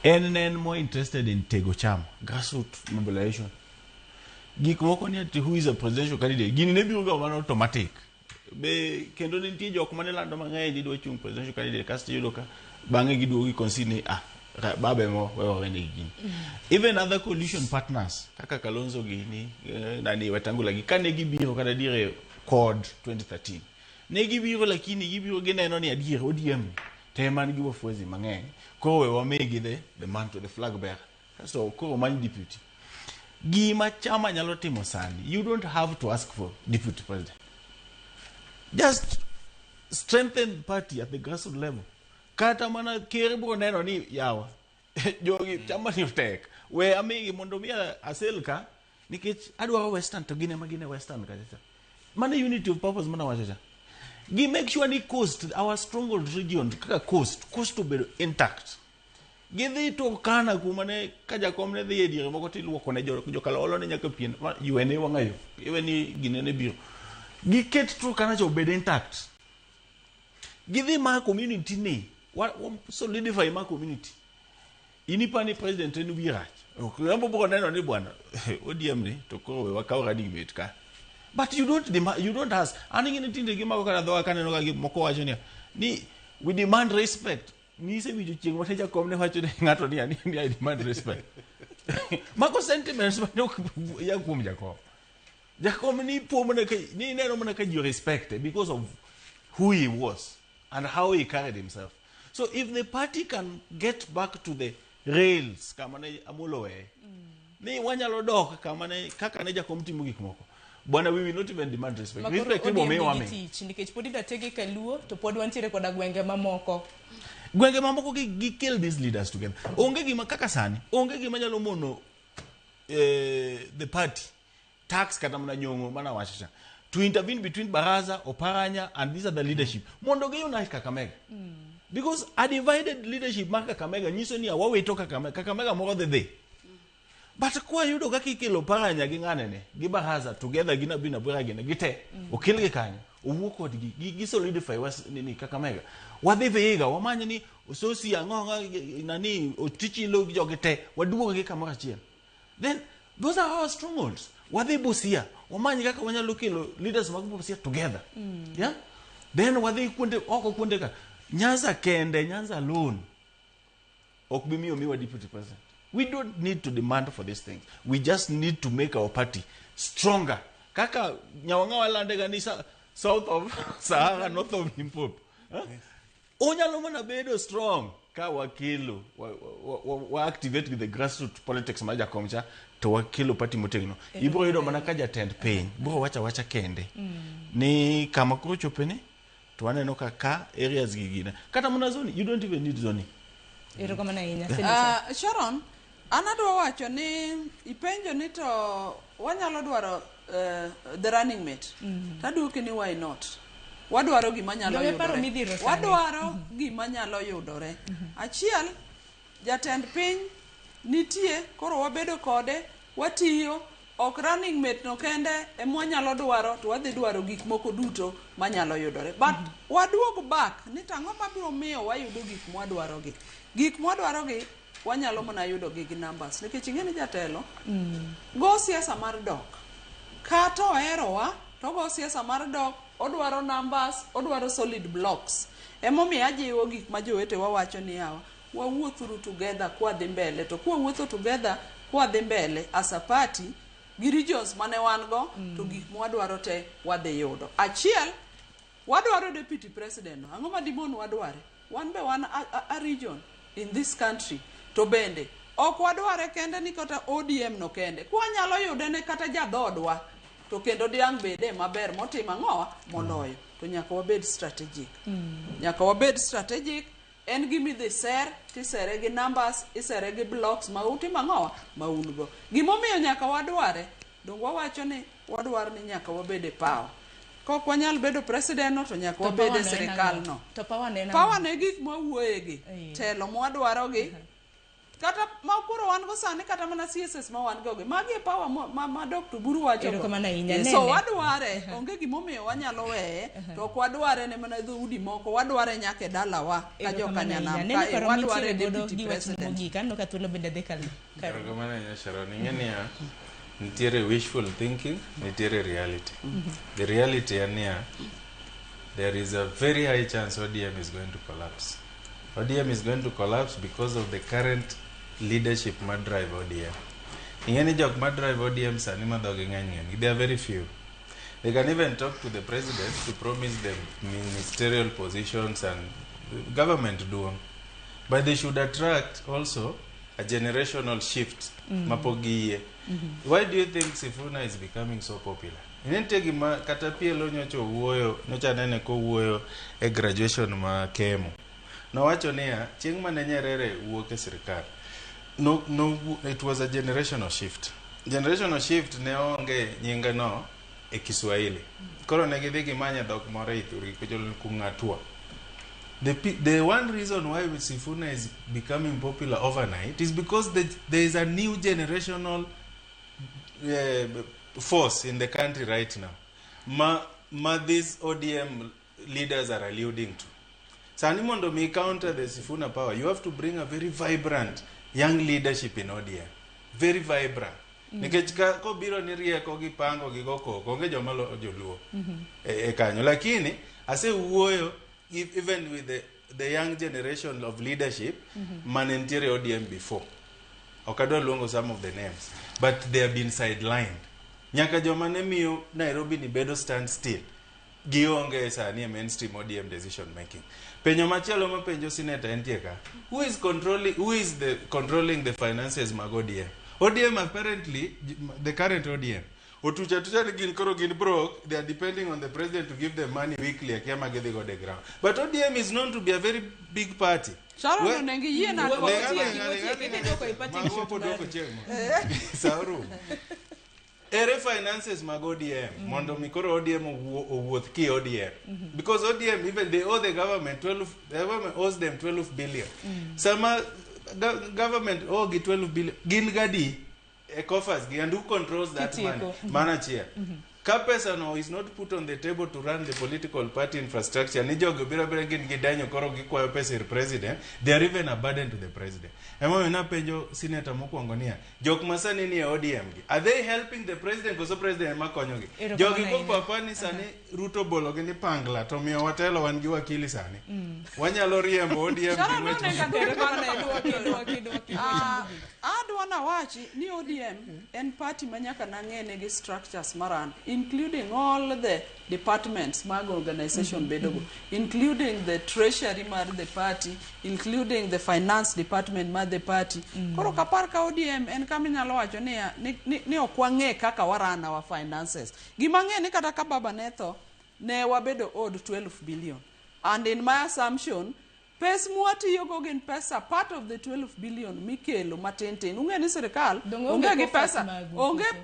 en more interested in tego chama grassroots mobilization gik moko ni ati who is a presidential candidate gini ne biro ga mano automatic be kendo nitie jok mane lando mang'eny didwa chung presidential candidate kasto yudo ka bang'e giduogi consider babe mo wewe ne gini even other coalition partners kaka Kalonzo gini nani Wetangula gi kane gibiro kada dire code 2013 ne gibiro lakini gibiro gineno ni adier ODM tema ni giwafuezi mang'eny ko we wamegi the man to the flag bearer so ko man deputy gima chama nyalo timo sani you don't have to ask for deputy president. Just strengthen party at the grassroots level. Kata mana keribo neno ni yawa. Jogi chama ni tek. We amigi mondo mia aselka nikech adwa western to gine magine western kacha. Mana unity of purpose mana wachacha. Gi make sure ni coast our stronghold region kaka coast to be intact. Gidhi to kana kumane kaja komne dhi edire moko tiluoko ne jokalolo ne nyaka pien UN wangayo. Iwe ni gine ne biro. Giket to kana jo bed intact. Give my community ni what solidify my community. Inipa ni president ni birach. Okambo boko neno ni bwana ODM ni to ko we wakawra di betka. But you don't ask. Ani ngine tinde gima ko kana do kana no ga moko wacho ni we demand respect. Ni se bi ching wate ja komne wacho ni ngato ni I demand respect. Mako sentiments ya kumja ko. Jacob ni neno mana ka you respect because of who he was and how he carried himself. So if the party can get back to the rails kama ne Amolo ni wanyalo dok kama ne kaka ne Jacob timu gik moko. Bwana we will not even demand respect. Respect ibo me wame. Nikech podi da tege kaluo to pod wantiere koda gwenge mamoko. Gwenge mamoko gi kill these leaders together. Onge gima kaka sani, onge gima nyalo mono the party tax kata mna nyongo mana wachacha to intervene between Baraza, Oparanya and these are the leadership mondo ge unite Kakamega because a divided leadership maka Kakamega nyiso ni awawe toka Kakamega more the day but kwa yudo kaki kilo Oparanya gi ngane ne gi Baraza together gina bina bura gina gite okilge kanyo owuoko gi solidify was ni Kakamega wadhiveiga wamanya ni usosi angonga nani otichi lo jogete waduogo gi kamora chien then those are our strongholds. What they busia, Omani kaka wanyalo kilo leaders magubusia together. Yeah? Then what they kunde kundeka Nyanza alone. Okbimi omiwa deputy president. We don't need to demand for these things. We just need to make our party stronger. Kaka nyawangawa landega ni south of Sahara, north of Limpopo. Huh? Onyalo mana bedo strong. ka wakilo wa activate with the grassroots politics ma jakomcha to wakilo party motegno ibro yudo mana ka jatend piny bro wacha kende ni kama kuro chopeni to waneno ka areas gigina kata muna zoni you don't even need zoni ero kama na inya Sharon anadwa wacho ni ipenjo ni to wanyalo dwaro the running mate taduoke ni why not wadwaro gima nyalo yudore wadwaro gima nyalo yudore achiel jatend piny nitie koro wabedo kode watiyo ok running mate no kende emo nyalo dwaro to wadhi dwaro gik moko duto manyalo yudore but waduog back ni tang'o mabiro miyo wayudo gik mwadwaro gi wanyalo mana yudo gi numbers nikech ing'eni jatelo go siasa mar dok kata oherowa to go siasa mar dok odwaro numbers odwaro solid blocks emomiyo ajiwo gik ma jowete wawacho ni yawa wawuothuru together kwa dhi mbele to kwa wuotho together kwa dhi mbele as a party gi regions mane wan go to gik mwadwaro te wadhi yudo achiel wadwaro deputy president ang'o ma dimon wadware wan be wan a region in this country to bende ok wadware kende ni kata ODM no kende kwa nyalo yude ne kata jadhodwa to kendo diang bede maber motima ng'owa moloyo to nyaka wabed strategic en gimi dhi ser tisere gi numbers isere gi blocks ma utima ng'owa ma ungo gimomiyo nyaka wadware dongo wawacho ni wadwar ni nyaka wabede power kok wanyal bedo president no to nyaka wabede serikal no to power ne gik mawuoyegi telo mwadwaro gi kata makuro wan go sani kata mana CSS ma wan go magi power ma Dr. Buru wacho so wadware onge gimomiyo wanyalo weye to kwadware ne mana dhoudi moko wadware nyake dalawa ka joka nyanam ka wadware deputy president gikano ka thuolo bende dekalo karo mana nya Sharon ng'enia nitiere wishful thinking nitiere reality the reality ania there is a very high chance ODM is going to collapse. ODM is going to collapse because of the current leadership ma drive ODM. Ingeni jok ma drive ODM sani ma dhogi ng'eny they are very few. They can even talk to the president to promise them ministerial positions and government duong. But they should attract also a generational shift mapogiye. Why do you think Sifuna is becoming so popular? Inentegi ma kata pielo nyocho wuoyo nyocha nene ko wuoyo e graduation ma Kemo. Nowacho niya chieng' mane Nyerere wuok e sirkal no it was a generational shift. Generational shift ne onge nyinga no e Kiswahili. Koro ne gidhi gimanya dhok moro ithuri kujol kungatwa. The one reason why Sifuna is becoming popular overnight is because there is a new generational force in the country right now. These ODM leaders are alluding to. Sanimondo may counter the Sifuna power. You have to bring a very vibrant young leadership in ODM. Very vibrant. Nikechika ko biro ni rieko gi pango gi goko konge jomalo joluo. Kanyo lakini ase uoyo even with the young generation of leadership manentiere ODM before. Okado luongo some of the names, but they have been sidelined. Nyaka joma ne miyo Nairobi ni bedo stand still. Gionge sani mainstream ODM decision making. Penyo machielo ma penjo senator entieka. Who is controlling the finances mag ODM? ODM apparently the current ODM. Otucha gin koro gin broke, they are depending on the president to give them money weekly akiama gidhi go the ground. But ODM is known to be a very big party. Sharon nengi yie na ko Sauru. Ere finances mag ODM mondo mikoro ODM owuoth ki ODM because ODM even they owe the government the government owes them 12 billion. Sama government owe 12 billion gin gadi e coffers gi and who controls that money manager Kapesa no is not put on the table to run the political party infrastructure. Ni jogo bira gin gidanyo koro gikwayo pesa ir president. They are even a burden to the president. Emo na penjo senator mokwongo niya. Jok masani ni ODM gi. Are they helping the president koso president makonyo gi? Jogi ko papani sani Ruto bolo gi ni pangla to miyo watelo wan gi wakili sani. Wanyalo riembo ODM adwana wachi ni ODM en party manyaka nang'ene gi structures maran, including all the departments mag organization bedogo, including the treasury mar the party, including the finance department mar the party. Koro kapar ka ODM en kama inyalo wacho ni ok wang'e kaka warana wa finances. Gima ng'e ni kata ka baba netho ne wabedo owed 12 billion. And in my assumption, pes mwatiyogo gin pesa, part of the 12 billion mikelo matenten. Ung'e ni sirikal onge gi pesa,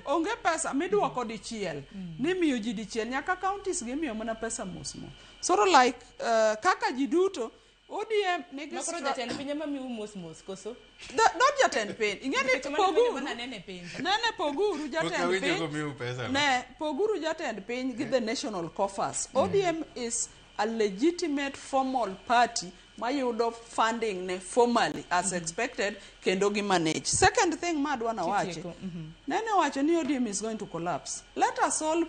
onge pesa miduoko dichiel. Ni miyo ji dichiel, nyaka counties gi miyo mana pesa mosmo. Sort of like kaka ji duto ODM nigi makoro jatend piny ema miu mos koso not jatend piny ing'e poguru nene poguru jatend piny ne poguru jatend piny gi the national coffers. ODM is a legitimate formal party mayudo funding ne formally as expected kendo gi manage. Second thing madwana wache nene wacho ni ODM is going to collapse. Let us all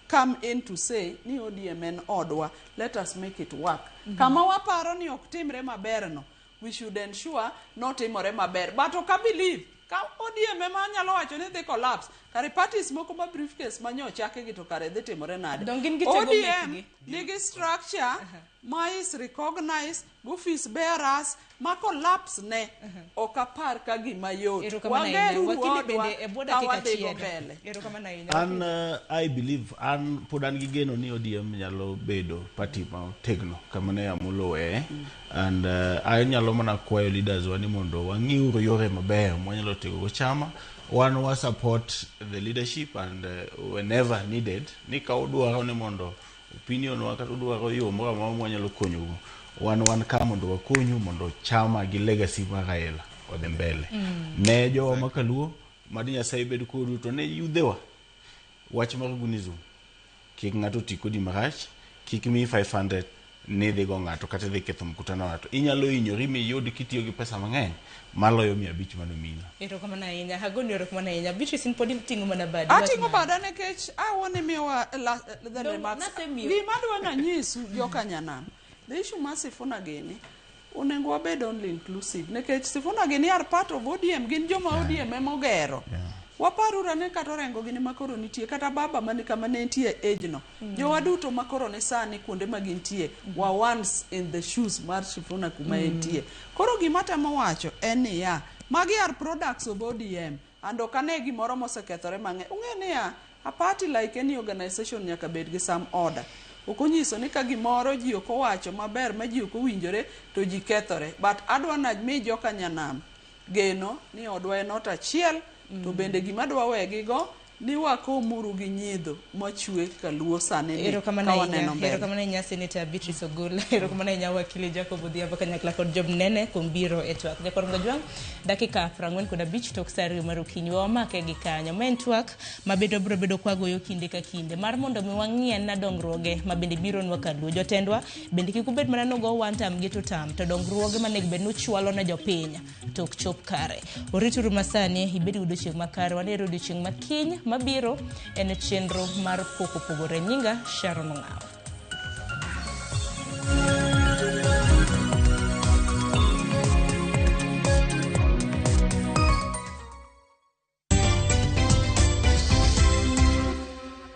come in to say ni ODM en odwa, let us make it work. Kama waparo ni ok timre maber no, we should ensure not timore maber. But ok believe ka ODM ema nyalo wacho ni dhi collapse, kare parties moko ma briefcase manyo chake gi to kare dhi timore nade. ODM nigi structure ma is recognized, office bearers ma collapse ne ok apar ka gima yot. Wageru odwa ka wadhigo mbele. An I believe an pod an gi geno ni ODM nyalo bedo party ma tegno kama ne amulowe and anyalo mana kwayo leaders wani mondo wang'iuru yore maber mwanyalo tego go chama. One was support the leadership and whenever needed ni ka udwaro ni mondo opinion wa kata udwaro yo moro ma mwanyalo konyo wan ka mondo wakonyu mondo chama gi legacy mar Raila odhi mbele. Ne jo makaluo madi Nyasaye bed kodu to ne yudhewa wach mar gunizo kik ng'ato tikodi marach, kik mi 500 ne dhi go ng'ato kata dhi ketho mkutano ng'ato. Inyalo hinyori mi yud kitiyo gi pesa mang'eny maloyo 500 manomina. Erokamano ahinya, hagoni erokamano ahinya. Beatrice pod iting'o mana badi. Ating'o bada nikech awoni miwa the remarks. Gima dwana nyisu joka nyanam. The issue ma Sifuna gini onego wabed only inclusive nikech Sifuna gini are part of ODM, gin joma ODM emogero. Waparura ne kata orengo gini makoro nitie kata baba mani kama ne nitie age no. Jowa duto makoro ne sani kuonde ma gintie wa once in the shoes mar Sifuna kuma entie. Koro gima temo wacho en ni ya magi are products of ODM and okane gimoro mosekethore mang'e. Ung'e ni ya a party like any organization nyaka bed gi some order. Okonyiso ni ka gimoro ji ok owacho maber ma ji ok owinjore to ji kethore. But adwana mi joka nyanam geno ni odwa enot achiel to bende gima dwa wegigo ni wakomuru gi nyidho machwe kaluo sane ni kawaneno mbele. Erokamano ahinya Senator Beatrice Ogolla, erokamano ahinya wakili Jacob Odhiambo kanyakla kod Job Nene kuom biro e twak. Jakorgo Jwang, dakika 45 tok saa 2 mar okinyi wamake gi kanyo. Men twak mabedo biro bedo kwagoyo kinde ka kinde mar mondo mi wang'ien na dongruoge mabende biro nwa kaluo. Jotendwa bende kik ubed mana nogo one time gi to tam to dongruoge manego bed nuchwalo na jopiny tok chop kare. Orituru masani ibedi odiochieng' makare, wanero odiochieng' makiny mabiro en chenro mar poko pogore. Nyinga Sharon Ng'aw.